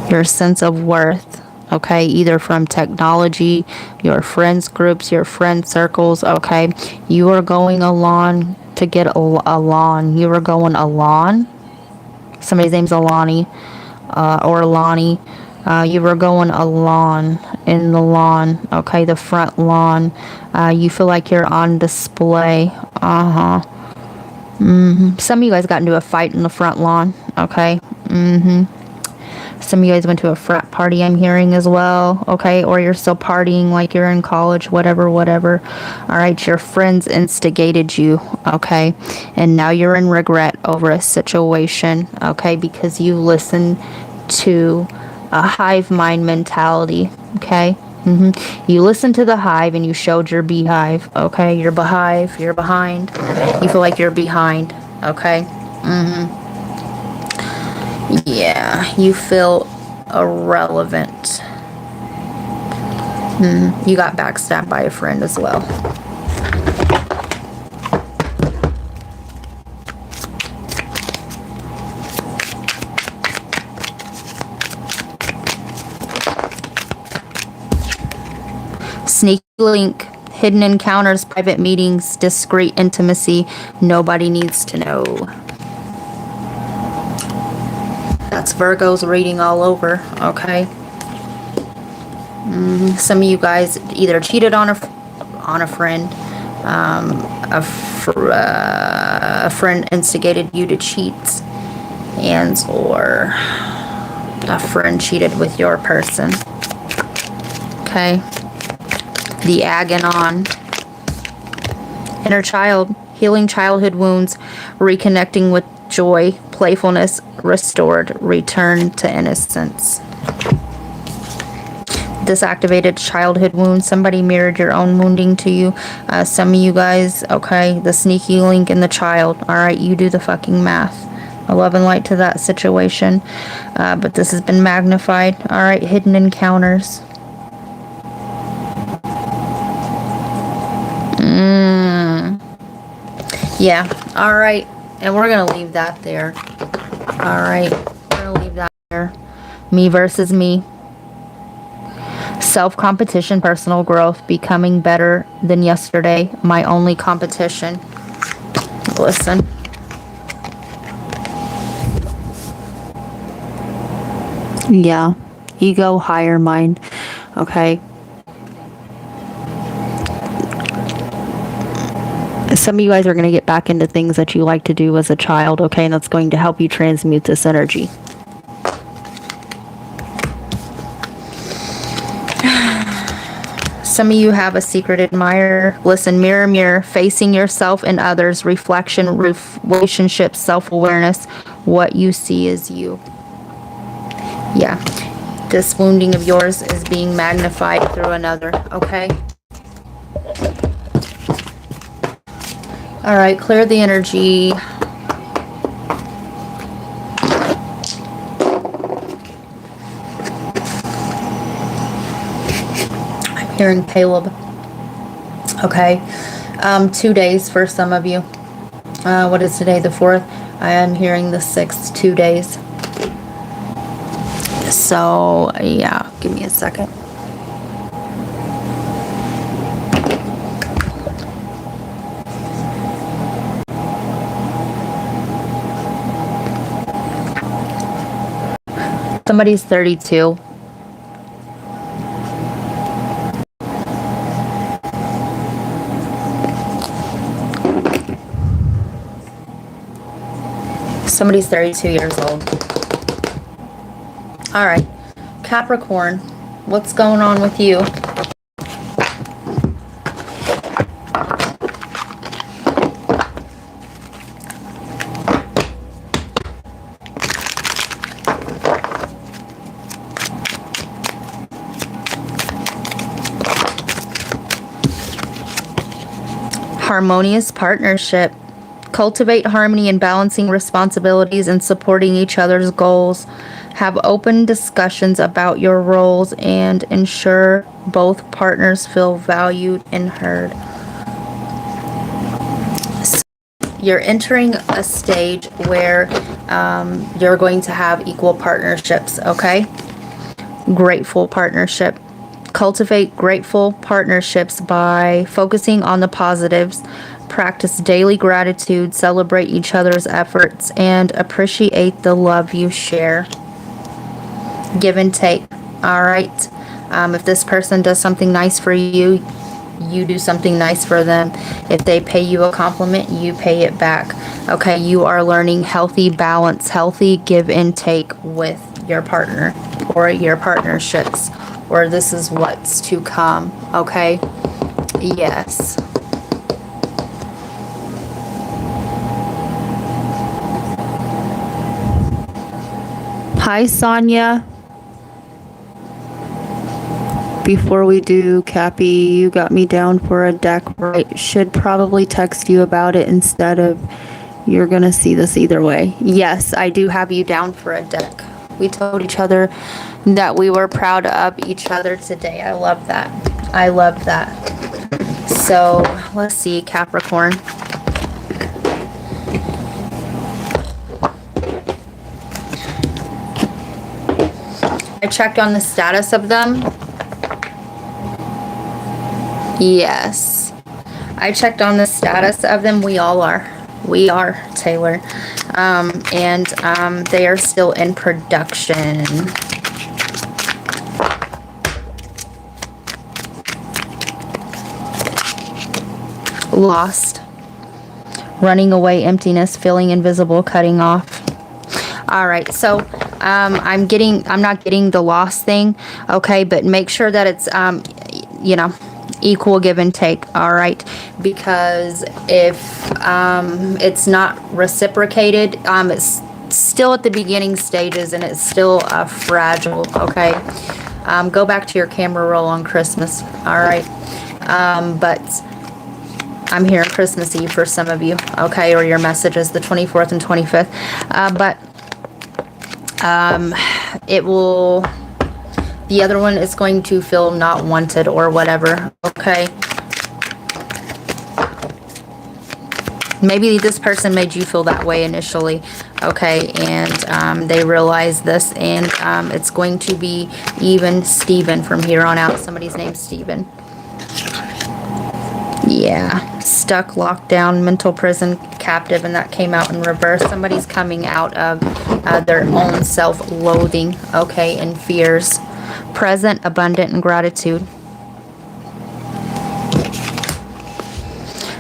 Your sense of worth. Okay, either from technology, your friends groups, your friend circles, okay? You are going along to get a lawn. You are going a lawn. Somebody's name's Alani, or Lonnie. You were going a lawn, in the lawn, okay, the front lawn. You feel like you're on display. Some of you guys got into a fight in the front lawn, okay? Some of you guys went to a frat party, I'm hearing as well, okay? Or you're still partying like you're in college, whatever. All right, your friends instigated you, okay? And now you're in regret over a situation, okay? Because you listened to a hive mind mentality, okay? You listened to the hive and you showed your beehive, okay? You're behive, you're behind. You feel like you're behind, okay? Yeah, you feel irrelevant. You got backstabbed by a friend as well. Sneaky link, hidden encounters, private meetings, discreet intimacy. Nobody needs to know. That's Virgo's reading all over, okay? Some of you guys either cheated on a friend, a friend instigated you to cheat, and or a friend cheated with your person, okay? The Agonon. Inner child, healing childhood wounds, reconnecting with joy, playfulness, restored, return to innocence. Disactivated childhood wounds. Somebody mirrored your own wounding to you. Some of you guys, okay, the sneaky link in the child. All right, you do the fucking math. I love and light to that situation. But this has been magnified. All right, hidden encounters. Yeah, all right. And we're going to leave that there. All right, we're going to leave that there. Me versus me. Self-competition, personal growth, becoming better than yesterday. My only competition. Listen. Yeah, ego, higher mind. Okay. Some of you guys are going to get back into things that you like to do as a child, okay? And that's going to help you transmute this energy. Some of you have a secret admirer. Listen, mirror, mirror, facing yourself and others, reflection, relationships, self-awareness. What you see is you. Yeah. This wounding of yours is being magnified through another, okay? All right, clear the energy. Hearing Caleb. Okay. 2 days for some of you. What is today? The 4th? I am hearing the 6th, 2 days. So, yeah, give me a second. Somebody's 32. Somebody's 32 years old. All right. Capricorn, what's going on with you? Harmonious partnership. Cultivate harmony in balancing responsibilities and supporting each other's goals. Have open discussions about your roles and ensure both partners feel valued and heard. So you're entering a stage where you're going to have equal partnerships, okay? Grateful partnership. Cultivate grateful partnerships by focusing on the positives. Practice daily gratitude, celebrate each other's efforts, and appreciate the love you share. Give and take. All right. If this person does something nice for you, you do something nice for them. If they pay you a compliment, you pay it back. Okay, you are learning healthy balance, healthy give and take with your partner or your partnerships, or this is what's to come. Okay? Yes. Hi, Sonia. Before we do, Cappy, you got me down for a deck, right? Should probably text you about it instead of you're going to see this either way. Yes, I do have you down for a deck. We told each other that we were proud of each other today. I love that. I love that. So, let's see, Capricorn. I checked on the status of them. Yes. I checked on the status of them. We all are. We are, Taylor. And they are still in production. Lost. Running away, emptiness, feeling invisible, cutting off. All right, so I'm not getting the lost thing, okay, but make sure that it's equal give and take, all right, because if it's not reciprocated, it's still at the beginning stages and it's still fragile, okay. Go back to your camera roll on Christmas, all right, but I'm hearing Christmas Eve for some of you, okay, or your messages the 24th and 25th, but it will, the other one is going to feel not wanted or whatever, okay? Maybe this person made you feel that way initially, okay? And they realized this, and it's going to be even Steven from here on out. Somebody's named Steven. Yeah, stuck, locked down, mental prison, captive, and that came out in reverse. Somebody's coming out of their own self-loathing, okay, and fears. Present, abundant, and gratitude.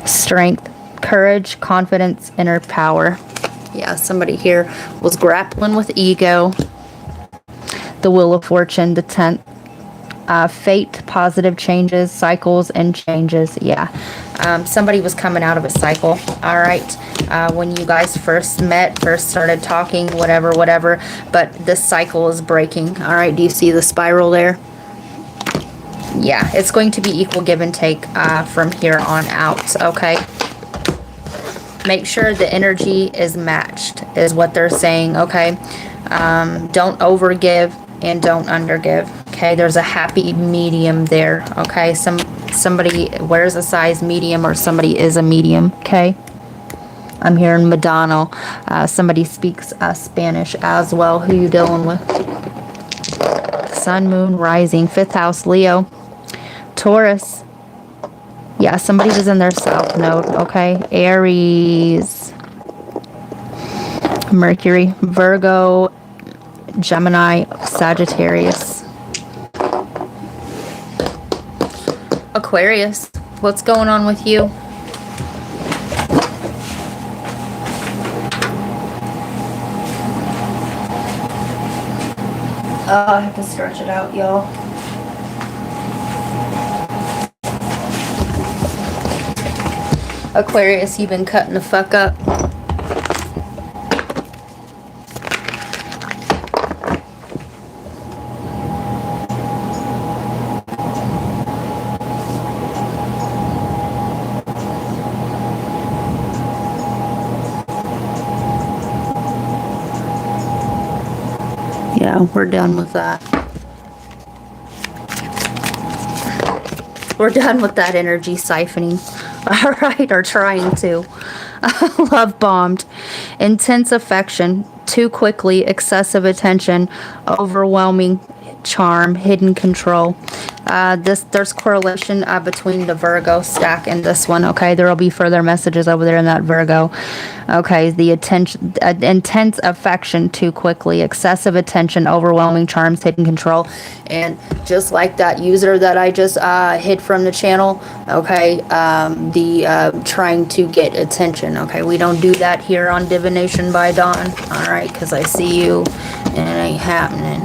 Strength, courage, confidence, inner power. Yeah, somebody here was grappling with ego. The Wheel of Fortune, the 10th. Fate, positive changes, cycles, and changes. Yeah. Somebody was coming out of a cycle. All right. When you guys first met, first started talking, whatever. But this cycle is breaking. All right. Do you see the spiral there? Yeah. It's going to be equal give and take from here on out. Okay. Make sure the energy is matched is what they're saying. Okay. Don't overgive and don't undergive. Okay. Okay, there's a happy medium there. Okay, somebody wears a size medium, or somebody is a medium. Okay, I'm hearing Madonna. Somebody speaks Spanish as well. Who you dealing with? Sun, moon, rising, 5th house, Leo, Taurus. Yeah, somebody was in their south node. Okay, Aries, Mercury, Virgo, Gemini, Sagittarius, Aquarius. What's going on with you? I have to stretch it out, y'all. Aquarius, you've been cutting the fuck up. Yeah, we're done with that. We're done with that energy siphoning. All right, or trying to. Love bombed. Intense affection. Too quickly. Excessive attention. Overwhelming charm. Hidden control. There's correlation between the Virgo stack and this one. Okay, there will be further messages over there in that Virgo. Okay, the attention, intense affection too quickly, excessive attention, overwhelming charms, hidden control, and just like that user that I just hid from the channel. Okay, trying to get attention. Okay, we don't do that here on Divination by Dawn. All right, because I see you and it ain't happening.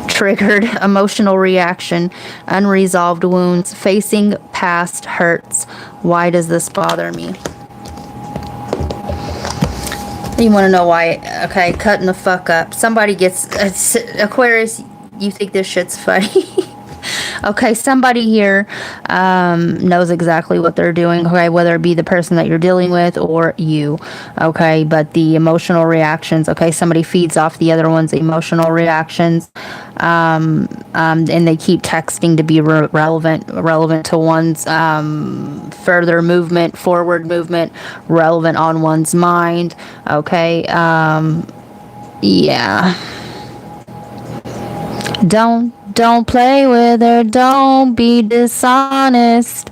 Triggered emotional reaction, unresolved wounds, facing past hurts. Why does this bother me? You want to know why? Okay, cutting the fuck up. Somebody gets Aquarius. You think this shit's funny? Okay, somebody here knows exactly what they're doing. Okay, whether it be the person that you're dealing with or you. Okay, but the emotional reactions. Okay, somebody feeds off the other one's emotional reactions, and they keep texting to be relevant to one's further movement, forward movement, relevant on one's mind. Okay, yeah. Don't play with her, don't be dishonest.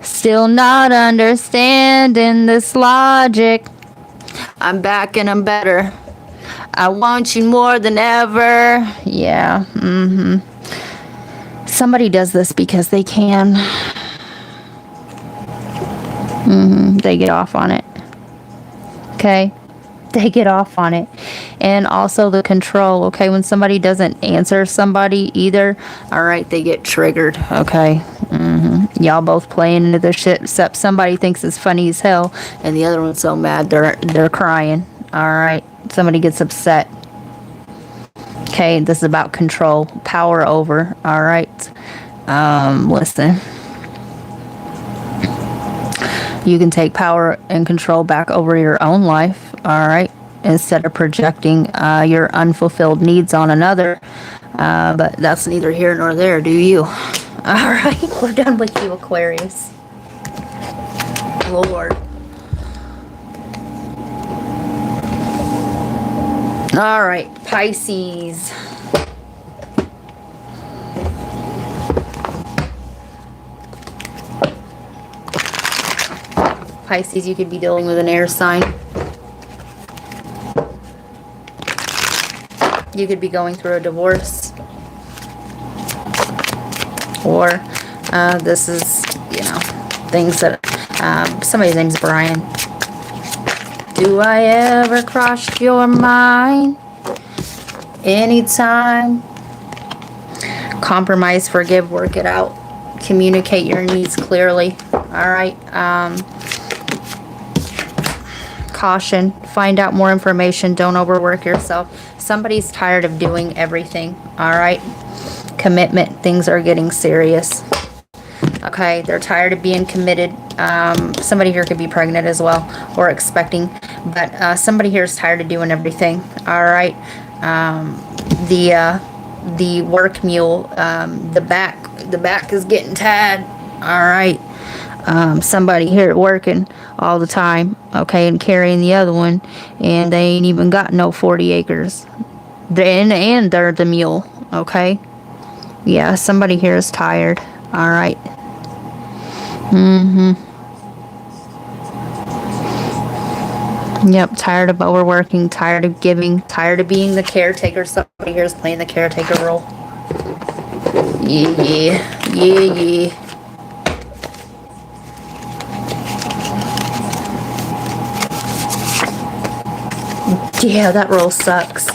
Still not understanding this logic. I'm back and I'm better. I want you more than ever. Yeah, Somebody does this because they can. They get off on it. Okay? They get off on it. And also the control. Okay, when somebody doesn't answer somebody either, all right, they get triggered. Okay, y'all both playing into the shit, except somebody thinks it's funny as hell and the other one's so mad they're crying. All right, somebody gets upset. Okay, this is about control, power over. All right, listen, you can take power and control back over your own life. All right, instead of projecting your unfulfilled needs on another. But that's neither here nor there, do you? All right, we're done with you, Aquarius. Lord. All right, Pisces. Pisces, you could be dealing with an air sign. You could be going through a divorce. Or this is, things that... somebody's name's Brian. Do I ever cross your mind? Anytime. Compromise, forgive, work it out. Communicate your needs clearly. Alright. Caution. Find out more information. Don't overwork yourself. Somebody's tired of doing everything. Alright. Commitment. Things are getting serious. Okay, they're tired of being committed. Somebody here could be pregnant as well, or expecting, but somebody here is tired of doing everything. All right, the work mule, the back is getting tired. All right. Somebody here working all the time, okay, and carrying the other one, and they ain't even got no 40 acres. And they're the mule, okay? Yeah, somebody here is tired. All right. Yep, tired of overworking, tired of giving, tired of being the caretaker. Somebody here is playing the caretaker role. Yeah. Yeah, that role sucks.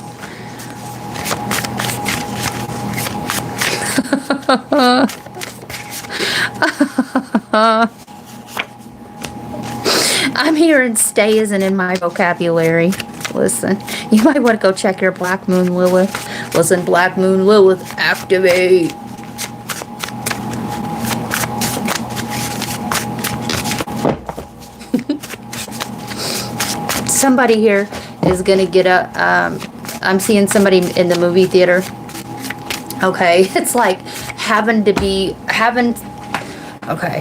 I'm hearing stay isn't in my vocabulary. Listen, you might want to go check your Black Moon Lilith. Listen, Black Moon Lilith, activate. Somebody here is gonna get up. I'm seeing somebody in the movie theater. Okay, it's like okay,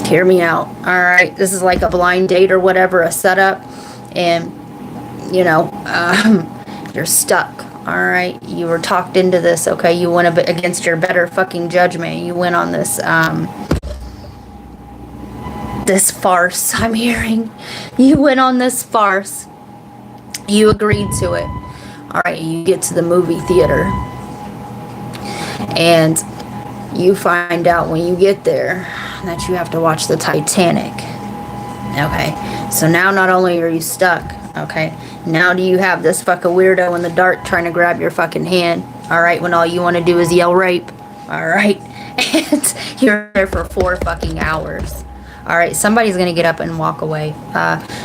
hear me out. All right, this is like a blind date or whatever, a setup, and you know, you're stuck. All right, you were talked into this. Okay, you went against your better fucking judgment. You went on this this farce. I'm hearing you went on this farce. You agreed to it. All right, you get to the movie theater and you find out when you get there that you have to watch the Titanic. Okay, so now not only are you stuck, okay, now do you have this fucking weirdo in the dark trying to grab your fucking hand, all right, when all you want to do is yell rape, all right, and you're there for 4 fucking hours. All right, somebody's going to get up and walk away.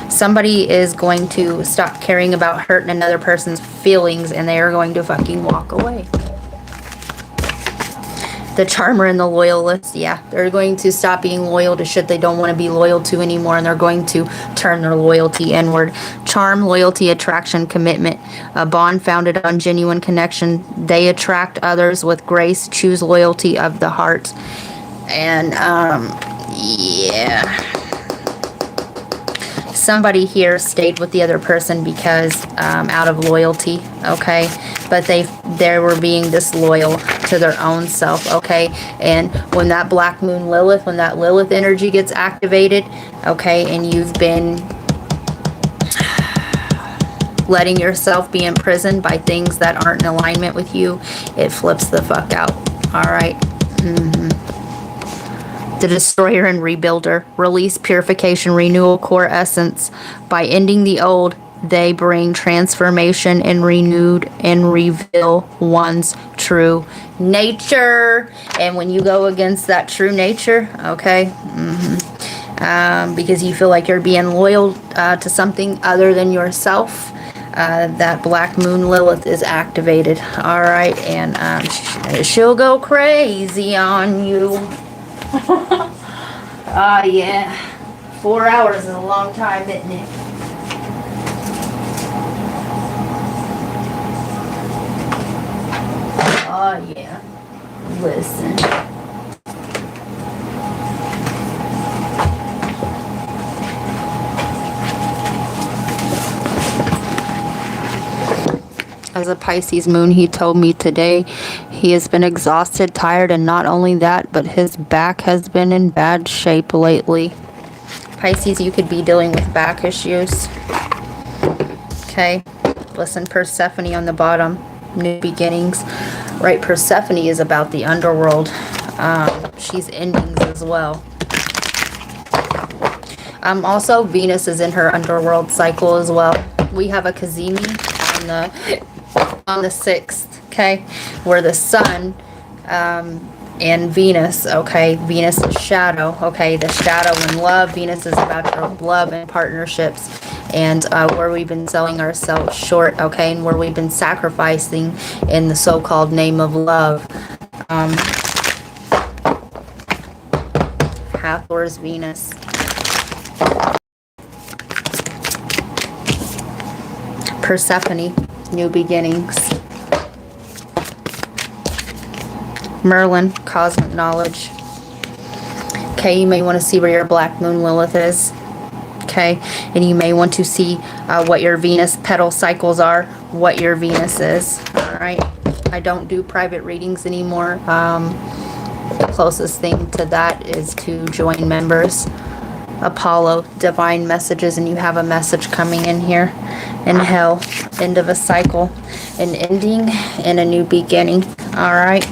Somebody is going to stop caring about hurting another person's feelings, and they are going to fucking walk away. The charmer and the loyalist, yeah, they're going to stop being loyal to shit they don't want to be loyal to anymore, and they're going to turn their loyalty inward. Charm, loyalty, attraction, commitment, a bond founded on genuine connection. They attract others with grace, choose loyalty of the heart. And, yeah. Somebody here stayed with the other person because out of loyalty, okay, but they were being disloyal to their own self, okay, and when that Black Moon Lilith, when that Lilith energy gets activated, okay, and you've been letting yourself be imprisoned by things that aren't in alignment with you, it flips the fuck out. All right. The destroyer and rebuilder, release, purification, renewal, core essence. By ending the old, they bring transformation and renewed and reveal one's true nature. And when you go against that true nature, okay, because you feel like you're being loyal to something other than yourself, that Black Moon Lilith is activated. All right, and she'll go crazy on you. Yeah. 4 hours is a long time, isn't it? Oh, yeah. Listen. As a Pisces moon, he told me today he has been exhausted, tired, and not only that, but his back has been in bad shape lately. Pisces, you could be dealing with back issues. Okay. Listen, Persephone on the bottom. New beginnings. Right, Persephone is about the underworld. She's endings as well. Also, Venus is in her underworld cycle as well. We have a Kazemi on the 6th, okay, where the sun and Venus, okay, Venus is shadow, okay, the shadow and love. Venus is about your love and partnerships, and where we've been selling ourselves short, okay, and where we've been sacrificing in the so-called name of love. Hathor's Venus. Persephone, new beginnings. Merlin, cosmic knowledge. Okay, you may want to see where your black moon Lilith is. Okay, and you may want to see what your Venus petal cycles are, what your Venus is. All right, I don't do private readings anymore. The closest thing to that is to join members. Apollo, divine messages, and you have a message coming in here. And hell, end of a cycle, an ending and a new beginning. All right.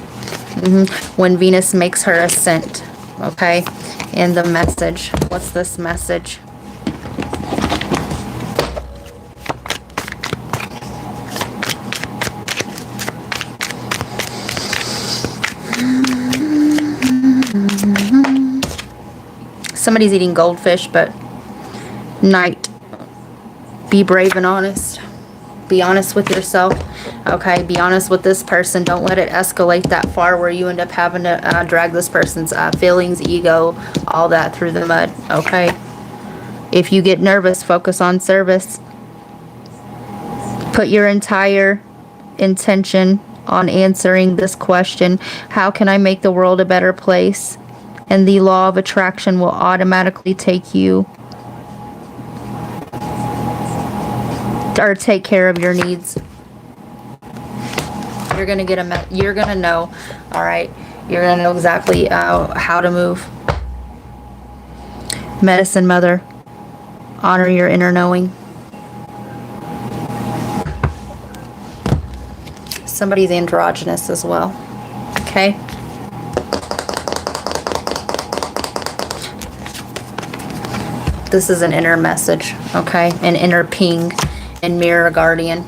When Venus makes her ascent. Okay, and the message. What's this message? Somebody's eating goldfish, but Knight, be brave and honest. Be honest with yourself. Okay, be honest with this person. Don't let it escalate that far where you end up having to drag this person's feelings, ego, all that through the mud. Okay, if you get nervous, focus on service. Put your entire intention on answering this question: how can I make the world a better place? And the law of attraction will automatically take you, or take care of your needs. You're gonna get you're gonna know. All right, you're gonna know exactly how to move. Medicine Mother, honor your inner knowing. Somebody's androgynous as well. Okay. This is an inner message, okay? An inner ping and mirror guardian.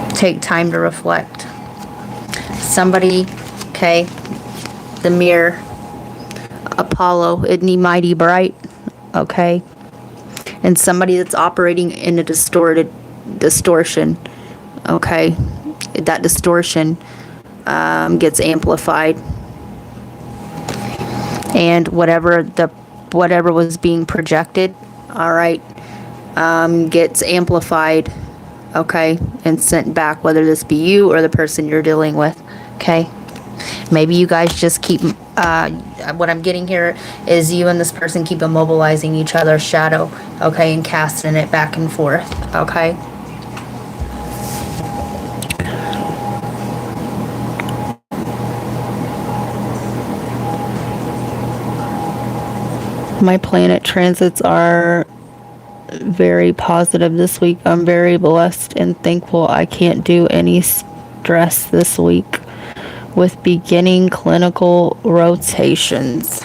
Take time to reflect. Somebody, okay, the mirror, Apollo, isn't he mighty bright? Okay. And somebody that's operating in a distortion, okay? That distortion gets amplified. And whatever was being projected, all right, gets amplified, okay, and sent back, whether this be you or the person you're dealing with, okay? Maybe you guys just keep, what I'm getting here is you and this person keep immobilizing each other's shadow, okay, and casting it back and forth, okay? My planet transits are very positive this week. I'm very blessed and thankful. I can't do any stress this week with beginning clinical rotations.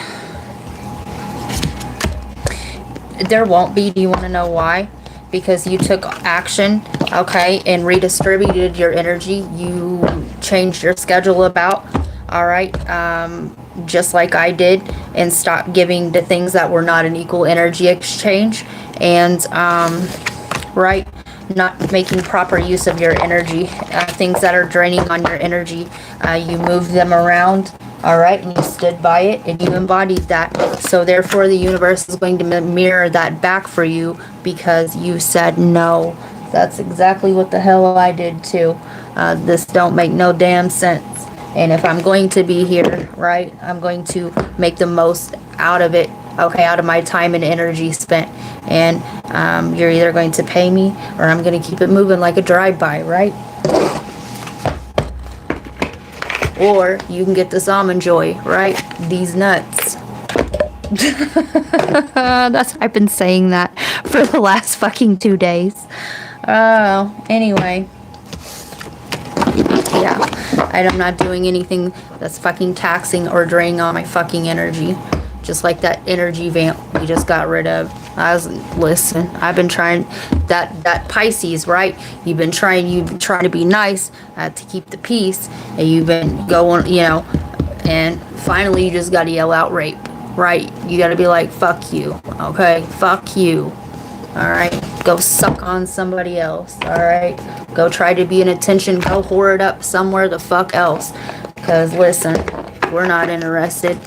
There won't be. Do you want to know why? Because you took action, okay, and redistributed your energy. You changed your schedule about, all right, just like I did, and stopped giving to things that were not an equal energy exchange, and right, not making proper use of your energy. Things that are draining on your energy, you moved them around, all right, and you stood by it and you embodied that. So therefore the universe is going to mirror that back for you because you said no. That's exactly what the hell I did too. This don't make no damn sense. And if I'm going to be here, right, I'm going to make the most out of it, okay, out of my time and energy spent. And you're either going to pay me or I'm going to keep it moving like a drive-by, right? Or you can get this almond joy, right? These nuts. I've been saying that for the last fucking 2 days. Anyway. Yeah, I'm not doing anything that's fucking taxing or draining on my fucking energy. Just like that energy vamp we just got rid of. Listen, I've been trying that Pisces, right? You've been trying to be nice to keep the peace, and you've been going, and finally you just gotta yell out rape, right? You gotta be like, fuck you, okay? Fuck you. Alright, go suck on somebody else, alright? Go try to be an attention, go whore it up somewhere the fuck else. Because listen, we're not interested.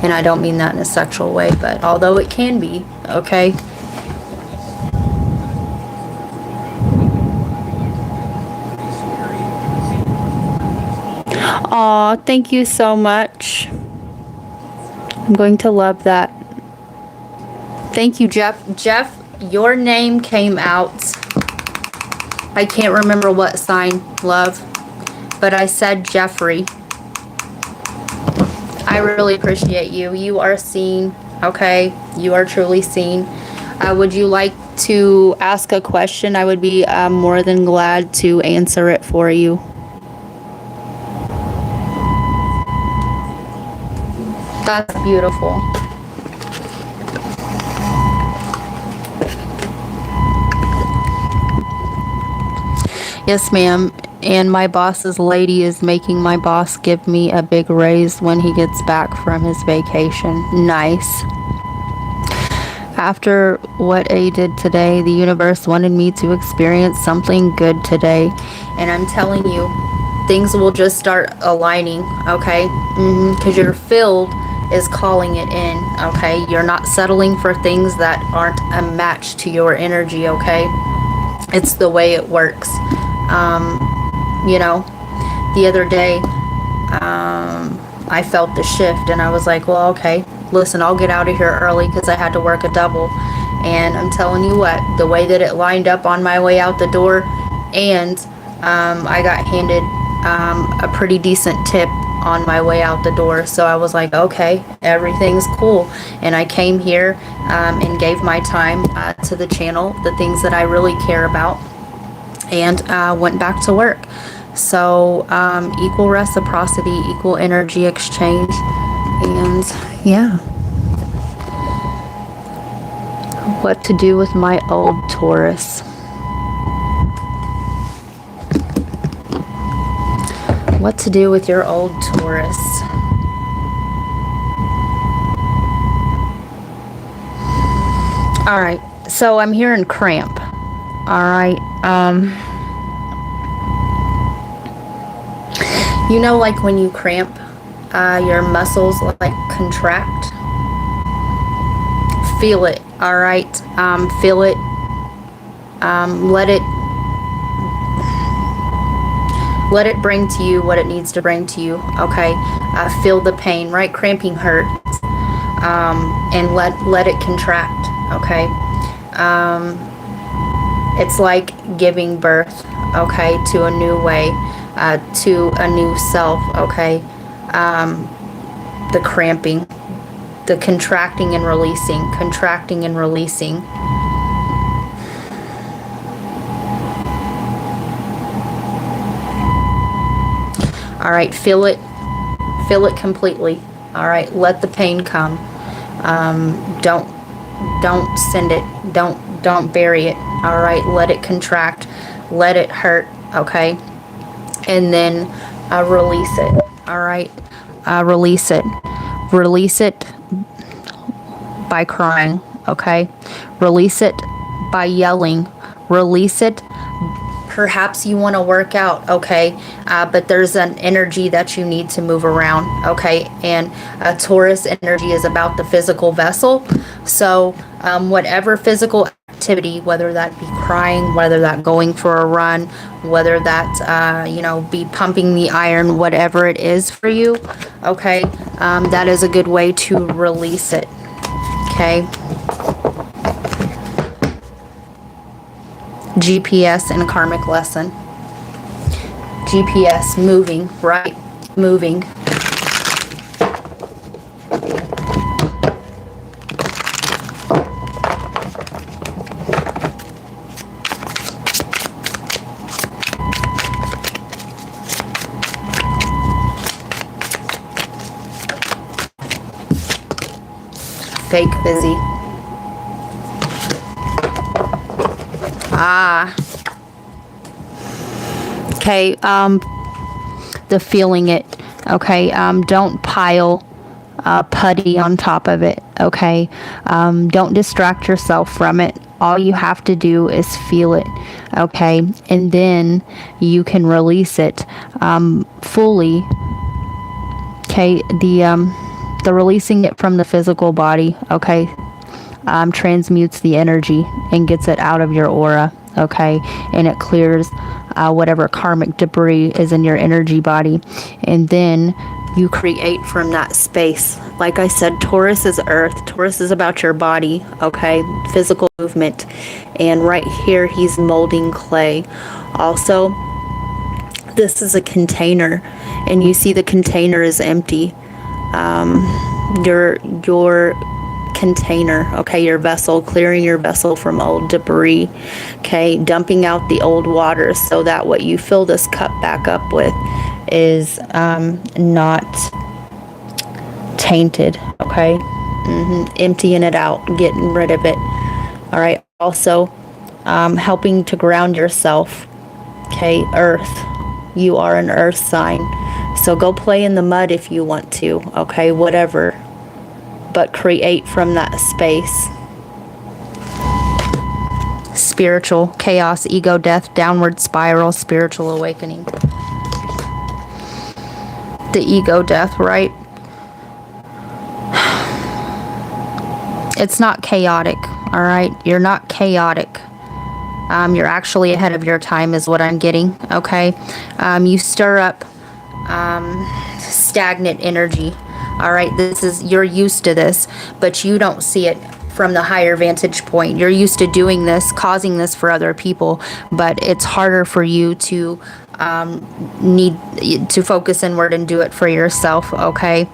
And I don't mean that in a sexual way, but although it can be, okay? Aw, thank you so much. I'm going to love that. Thank you, Jeff. Jeff, your name came out. I can't remember what sign, love, but I said Jeffrey. I really appreciate you. You are seen, okay? You are truly seen. Would you like to ask a question? I would be more than glad to answer it for you. That's beautiful. Yes, ma'am. And my boss's lady is making my boss give me a big raise when he gets back from his vacation. Nice. After what A did today, the universe wanted me to experience something good today. And I'm telling you, things will just start aligning, okay? Because your field is calling it in, okay? You're not settling for things that aren't a match to your energy, okay? It's the way it works. You know, the other day, I felt the shift and I was like, well, okay, listen, I'll get out of here early because I had to work a double. And I'm telling you what, the way that it lined up on my way out the door, and I got handed a pretty decent tip on my way out the door. So I was like, okay, everything's cool. And I came here and gave my time to the channel, the things that I really care about, and went back to work. So equal reciprocity, equal energy exchange, and yeah. What to do with my old Taurus? What to do with your old Taurus? All right, so I'm hearing cramp. All right, you know, like when you cramp, your muscles like contract. Feel it, all right? Feel it. Let it bring to you what it needs to bring to you, okay? Feel the pain, right? Cramping hurts. And let it contract, okay? It's like giving birth, okay, to a new way, to a new self, okay? The cramping, the contracting and releasing, contracting and releasing. All right, feel it completely. All right, let the pain come. Don't send it. Don't bury it. All right, let it contract, let it hurt. Okay, and then release it. All right, release it. Release it by crying. Okay, release it by yelling. Release it. Perhaps you want to work out, okay, but there's an energy that you need to move around, okay, and Taurus energy is about the physical vessel. So whatever physical activity, whether that be crying, whether that going for a run, whether that you know, be pumping the iron, whatever it is for you, okay, that is a good way to release it. Okay. GPS and karmic lesson. GPS, moving, right? Moving. Fake busy. Okay, the feeling it, okay, don't pile putty on top of it, okay, don't distract yourself from it. All you have to do is feel it, okay, and then you can release it fully. Okay, the the releasing it from the physical body, okay, transmutes the energy and gets it out of your aura, okay, and it clears whatever karmic debris is in your energy body, and then you create from that space. Like I said, Taurus is earth. Taurus is about your body, okay, physical movement, and right here he's molding clay. Also, this is a container, and you see the container is empty. Your container, okay, your vessel, clearing your vessel from old debris, okay, dumping out the old water so that what you fill this cup back up with is not tainted, okay. Emptying it out, getting rid of it. All right. Also, helping to ground yourself, okay. Earth, you are an earth sign, so go play in the mud if you want to, okay, whatever, but create from that space. Spiritual chaos, ego death, downward spiral, spiritual awakening. The ego death, right? It's not chaotic, all right? You're not chaotic. You're actually ahead of your time is what I'm getting, okay? You stir up stagnant energy, all right? You're used to this, but you don't see it from the higher vantage point. You're used to doing this, causing this for other people, but it's harder for you to need to focus inward and do it for yourself, okay?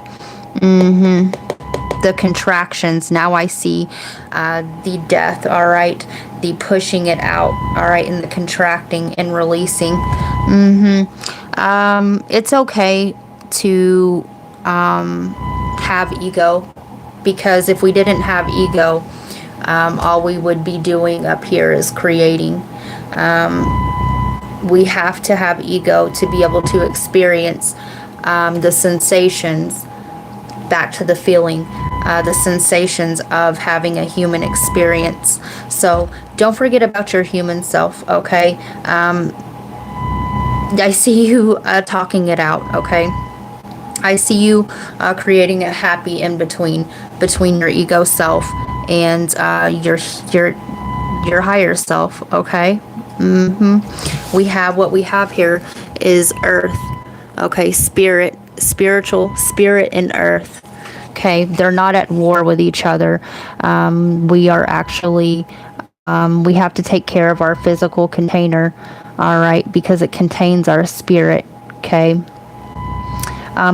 The contractions, now I see the death, all right, the pushing it out, all right, and the contracting and releasing. It's okay to have ego, because if we didn't have ego, all we would be doing up here is creating. We have to have ego to be able to experience the sensations, back to the feeling, the sensations of having a human experience. So don't forget about your human self, okay? I see you talking it out, okay? I see you creating a happy in between your ego self and your higher self, okay? We have what we have here is earth, okay? Spiritual spirit and earth, okay? They're not at war with each other. We are actually we have to take care of our physical container, all right, because it contains our spirit, okay?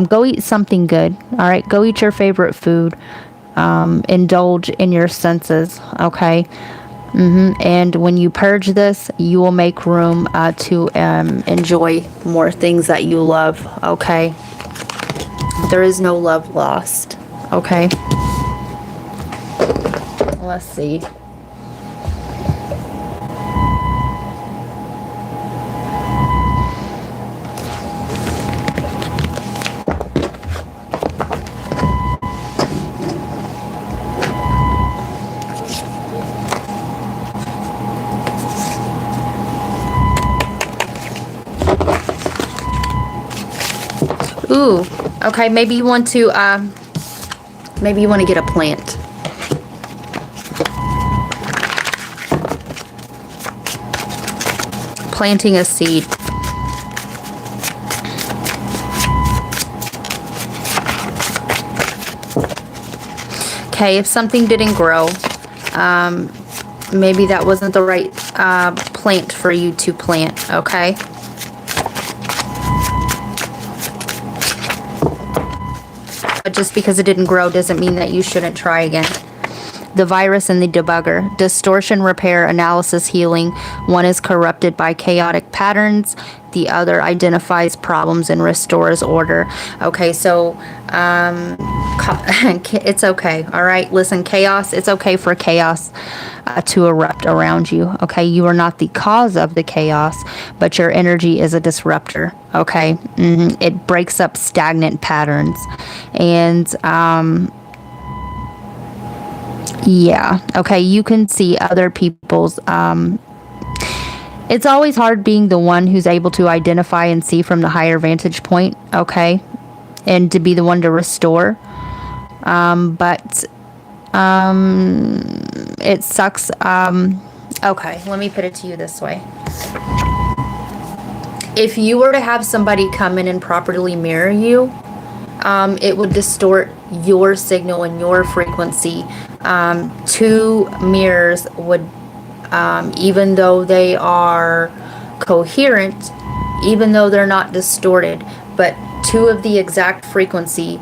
Go eat something good, all right? Go eat your favorite food. Indulge in your senses, okay? And when you purge this, you will make room to enjoy more things that you love, okay? There is no love lost, okay? Let's see. Ooh, okay, maybe you want to get a plant. Planting a seed. Okay, if something didn't grow, maybe that wasn't the right plant for you to plant, okay? But just because it didn't grow doesn't mean that you shouldn't try again. The virus and the debugger. Distortion, repair, analysis, healing. One is corrupted by chaotic patterns. The other identifies problems and restores order. Okay, so it's okay, all right? Listen, chaos, it's okay for chaos to erupt around you, okay? You are not the cause of the chaos, but your energy is a disruptor, okay? It breaks up stagnant patterns. And yeah, okay, you can see other people's it's always hard being the one who's able to identify and see from the higher vantage point, okay, and to be the one to restore. But it sucks. Okay, let me put it to you this way. If you were to have somebody come in and properly mirror you, it would distort your signal and your frequency. Two mirrors would, even though they are coherent, even though they're not distorted, but two of the exact frequency,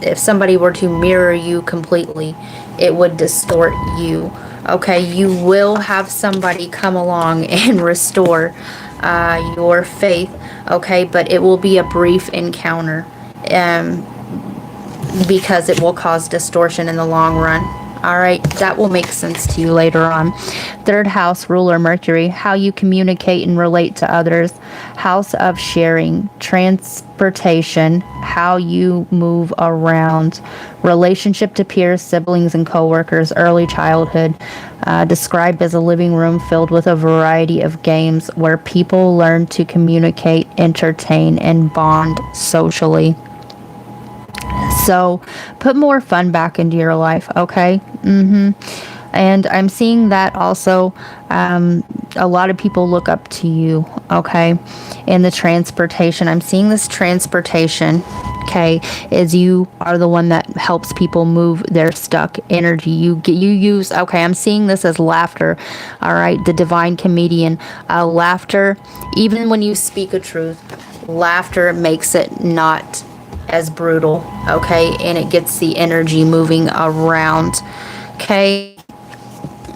if somebody were to mirror you completely, it would distort you. Okay, you will have somebody come along and restore your faith, okay, but it will be a brief encounter, because it will cause distortion in the long run. All right, that will make sense to you later on. Third house, ruler Mercury, how you communicate and relate to others. House of sharing, transportation, how you move around. Relationship to peers, siblings, and coworkers. Early childhood, described as a living room filled with a variety of games where people learn to communicate, entertain, and bond socially. So put more fun back into your life, okay? And I'm seeing that also, a lot of people look up to you, okay? In the transportation, I'm seeing this transportation, okay, is you are the one that helps people move their stuck energy. You use, okay, I'm seeing this as laughter, all right? The divine comedian, laughter, even when you speak a truth, laughter makes it not as brutal, okay, and it gets the energy moving around, okay.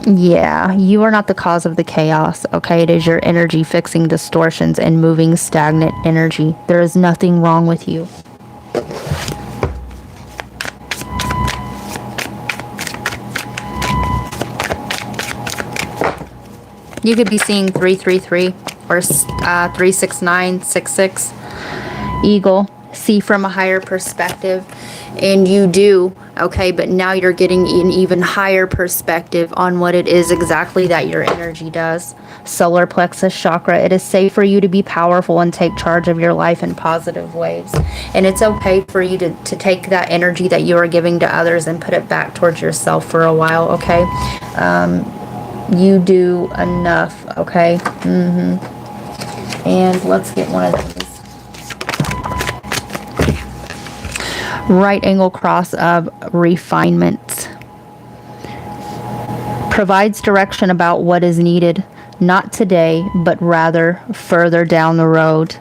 Yeah, you are not the cause of the chaos, okay. It is your energy fixing distortions and moving stagnant energy. There is nothing wrong with you. You could be seeing 333 or 36966. Eagle, see from a higher perspective, and you do, okay, but now you're getting an even higher perspective on what it is exactly that your energy does. Solar plexus chakra, it is safe for you to be powerful and take charge of your life in positive ways, and it's okay for you to take that energy that you are giving to others and put it back towards yourself for a while, okay. You do enough, okay. And let's get one of these. Right angle cross of refinement. Provides direction about what is needed, not today, but rather further down the road.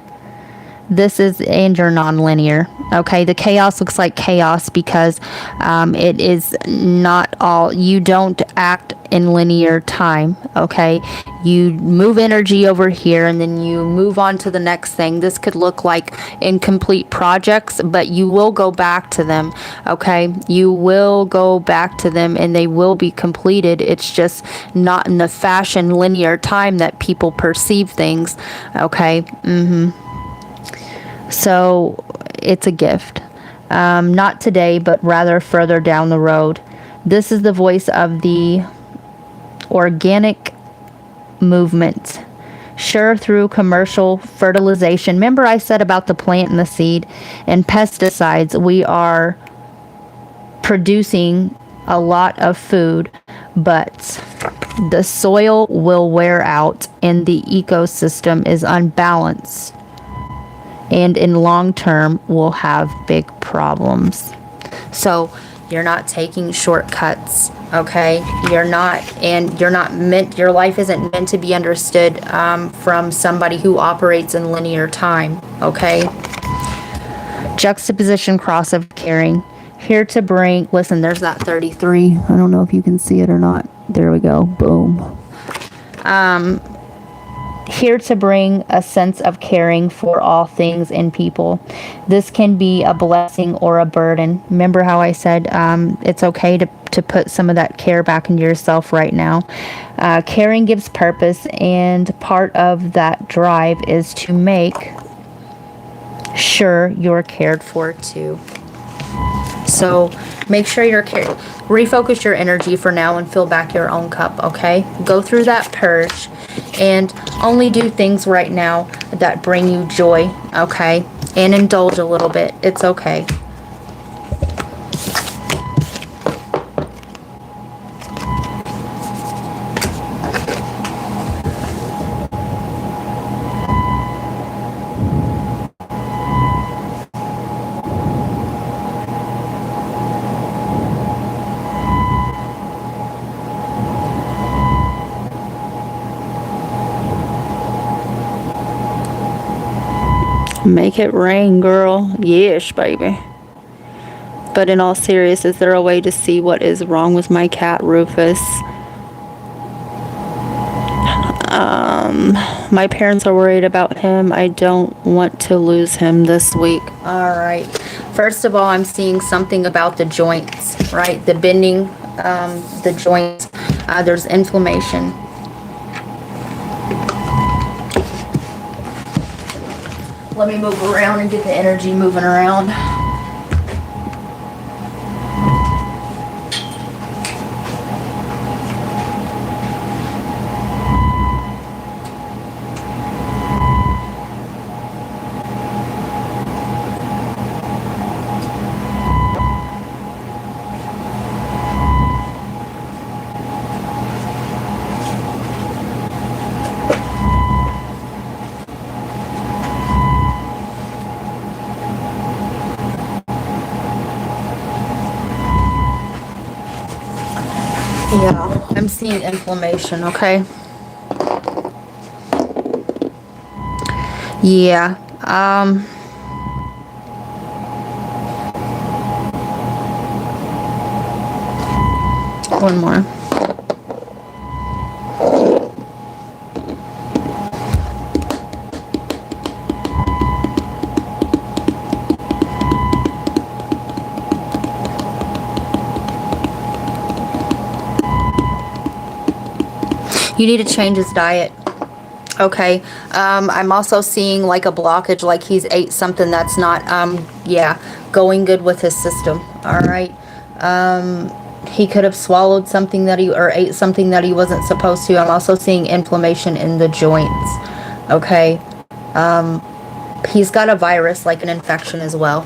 This is, and you're non-linear, okay. The chaos looks like chaos because it is not all, you don't act in linear time, okay. You move energy over here and then you move on to the next thing. This could look like incomplete projects, but you will go back to them, okay. You will go back to them and they will be completed. It's just not in the fashion linear time that people perceive things, okay. So it's a gift. Not today, but rather further down the road. This is the voice of the organic movement. Sure, through commercial fertilization. Remember I said about the plant and the seed and pesticides, we are producing a lot of food, but the soil will wear out and the ecosystem is unbalanced. And in long term, we'll have big problems. So you're not taking shortcuts, okay? You're not meant, your life isn't meant to be understood from somebody who operates in linear time, okay? Juxtaposition cross of caring. Here to bring, listen, there's that 33. I don't know if you can see it or not. There we go, boom. Here to bring a sense of caring for all things and people. This can be a blessing or a burden. Remember how I said it's okay to put some of that care back into yourself right now. Caring gives purpose, and part of that drive is to make sure you're cared for too. So make sure you're refocus your energy for now and fill back your own cup, okay? Go through that purge and only do things right now that bring you joy, okay? and indulge a little bit. It's okay. Make it rain, girl. Yes, baby. But in all seriousness, is there a way to see what is wrong with my cat, Rufus? My parents are worried about him. I don't want to lose him this week. All right. First of all, I'm seeing something about the joints, right? The bending, the joints. There's inflammation. Let me move around and get the energy moving around. Yeah, I'm seeing inflammation, okay? Yeah, one more. You need to change his diet. Okay. I'm also seeing like a blockage, like he's ate something that's not, yeah, going good with his system. All right. He could have swallowed something that or ate something that he wasn't supposed to. I'm also seeing inflammation in the joints. Okay. He's got a virus, like an infection as well.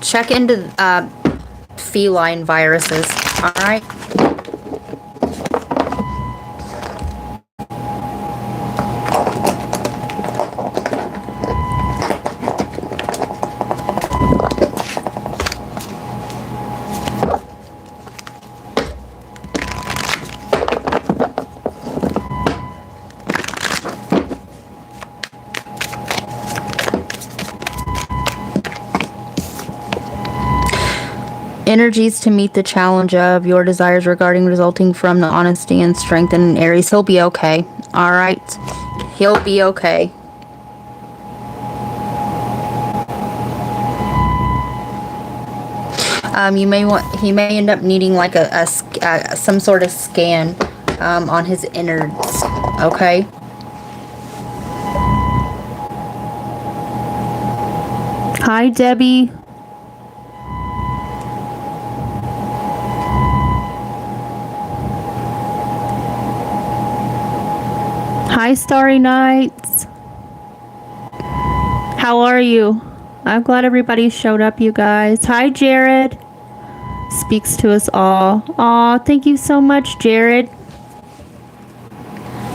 Check into feline viruses. All right. Energies to meet the challenge of your desires regarding resulting from the honesty and strength in Aries. He'll be okay. All right. He'll be okay. He may end up needing like some sort of scan on his innards. Okay. Hi, Debbie. Hi, Starry Nights. How are you? I'm glad everybody showed up, you guys. Hi, Jared. Speaks to us all. Aw, thank you so much, Jared.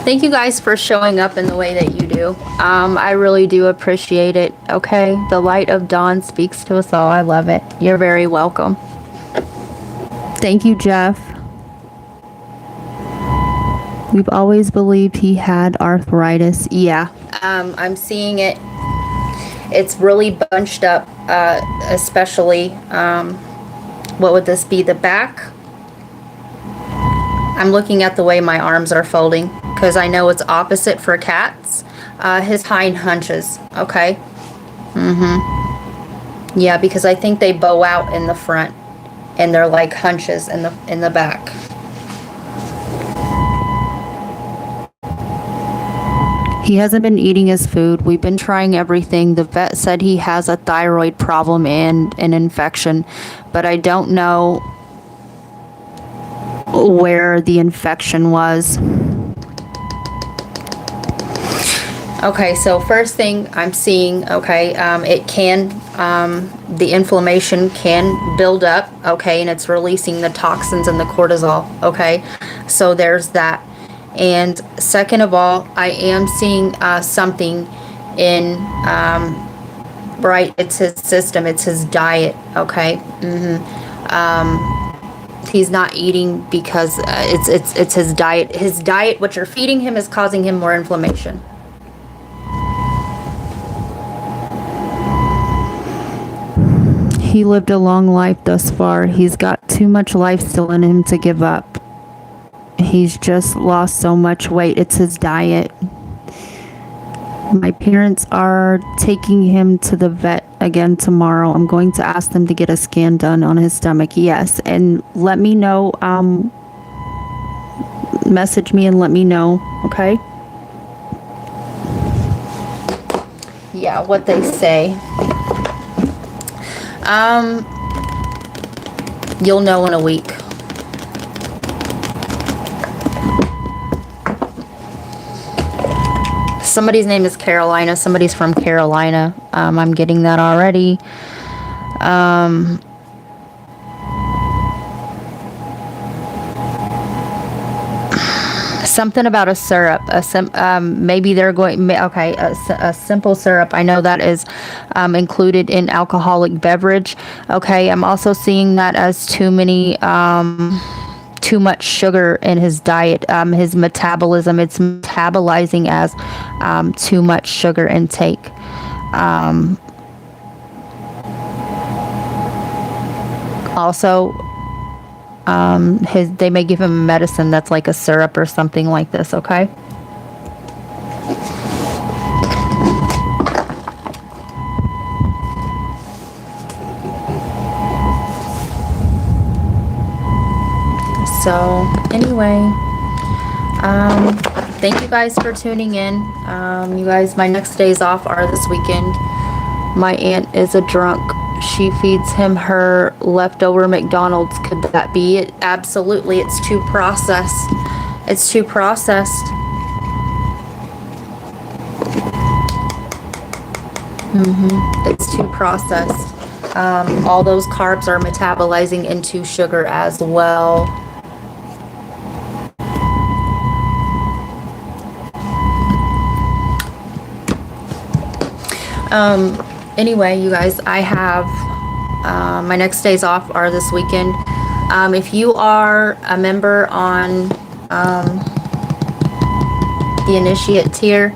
Thank you guys for showing up in the way that you do. I really do appreciate it, okay? The light of dawn speaks to us all. I love it. You're very welcome. Thank you, Jeff. We've always believed he had arthritis. Yeah, I'm seeing it. It's really bunched up, especially, what would this be, the back? I'm looking at the way my arms are folding because I know it's opposite for cats. His hind hunches, okay? Yeah, because I think they bow out in the front and they're like hunches in the back. He hasn't been eating his food. We've been trying everything. The vet said he has a thyroid problem and an infection, but I don't know where the infection was. Okay, so first thing I'm seeing, okay, the inflammation can build up, okay, and it's releasing the toxins and the cortisol, okay, so there's that. And second of all, I am seeing something in, right, it's his system, it's his diet, okay, he's not eating because it's his diet. His diet, what you're feeding him, is causing him more inflammation. He lived a long life thus far. He's got too much life still in him to give up. He's just lost so much weight. It's his diet. My parents are taking him to the vet again tomorrow. I'm going to ask them to get a scan done on his stomach. Yes, and let me know. Message me and let me know, okay? Yeah, what they say. You'll know in a week. Somebody's name is Carolina. Somebody's from Carolina. I'm getting that already. Something about a syrup. Maybe they're going. Okay, a simple syrup. I know that is included in alcoholic beverage. Okay, I'm also seeing that as too much sugar in his diet. His metabolism, it's metabolizing as too much sugar intake. Also, they may give him a medicine that's like a syrup or something like this, okay? So, anyway, thank you guys for tuning in. You guys, my next days off are this weekend. My aunt is a drunk. She feeds him her leftover McDonald's. Could that be it? Absolutely. It's too processed. It's too processed. It's too processed. All those carbs are metabolizing into sugar as well. Anyway, you guys, I have my next days off are this weekend. If you are a member on the initiate tier,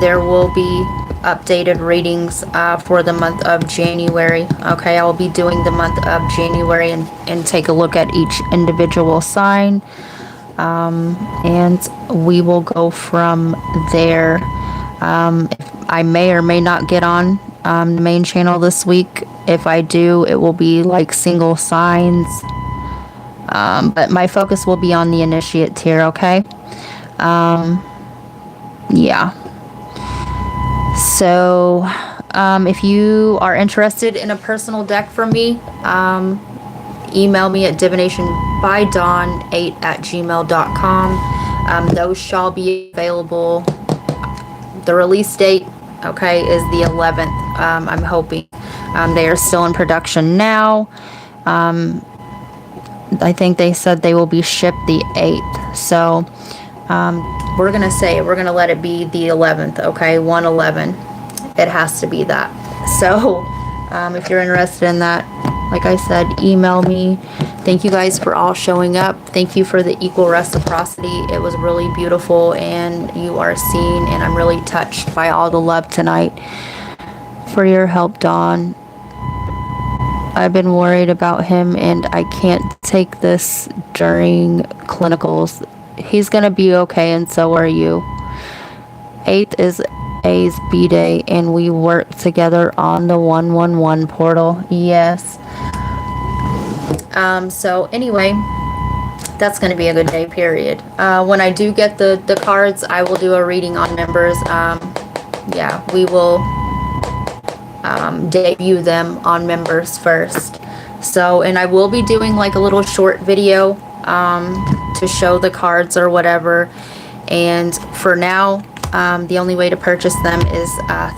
there will be updated readings for the month of January. Okay, I will be doing the month of January and take a look at each individual sign, and we will go from there. I may or may not get on the main channel this week. If I do, it will be like single signs. But my focus will be on the initiate tier, okay? Yeah. So, if you are interested in a personal deck from me, email me at divinationbydawn8@gmail.com. Those shall be available. The release date, okay, is the 11th. I'm hoping. They are still in production now. I think they said they will be shipped the 8th. So we're going to let it be the 11th, okay? 1/11. It has to be that. So if you're interested in that, like I said, email me. Thank you guys for all showing up. Thank you for the equal reciprocity. It was really beautiful, and you are seen, and I'm really touched by all the love tonight. For your help, Dawn. I've been worried about him, and I can't take this during clinicals. He's gonna be okay, and so are you. 8th is A's B-Day, and we work together on the 111 portal. Yes. So anyway, That's going to be a good day, period. When I do get the cards, I will do a reading on members. Yeah, we will debut them on members first. So, and I will be doing like a little short video to show the cards or whatever. And for now, the only way to purchase them is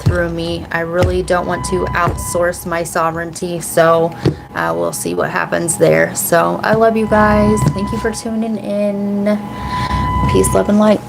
through me. I really don't want to outsource my sovereignty, so we'll see what happens there. So I love you guys. Thank you for tuning in. Peace, love, and light.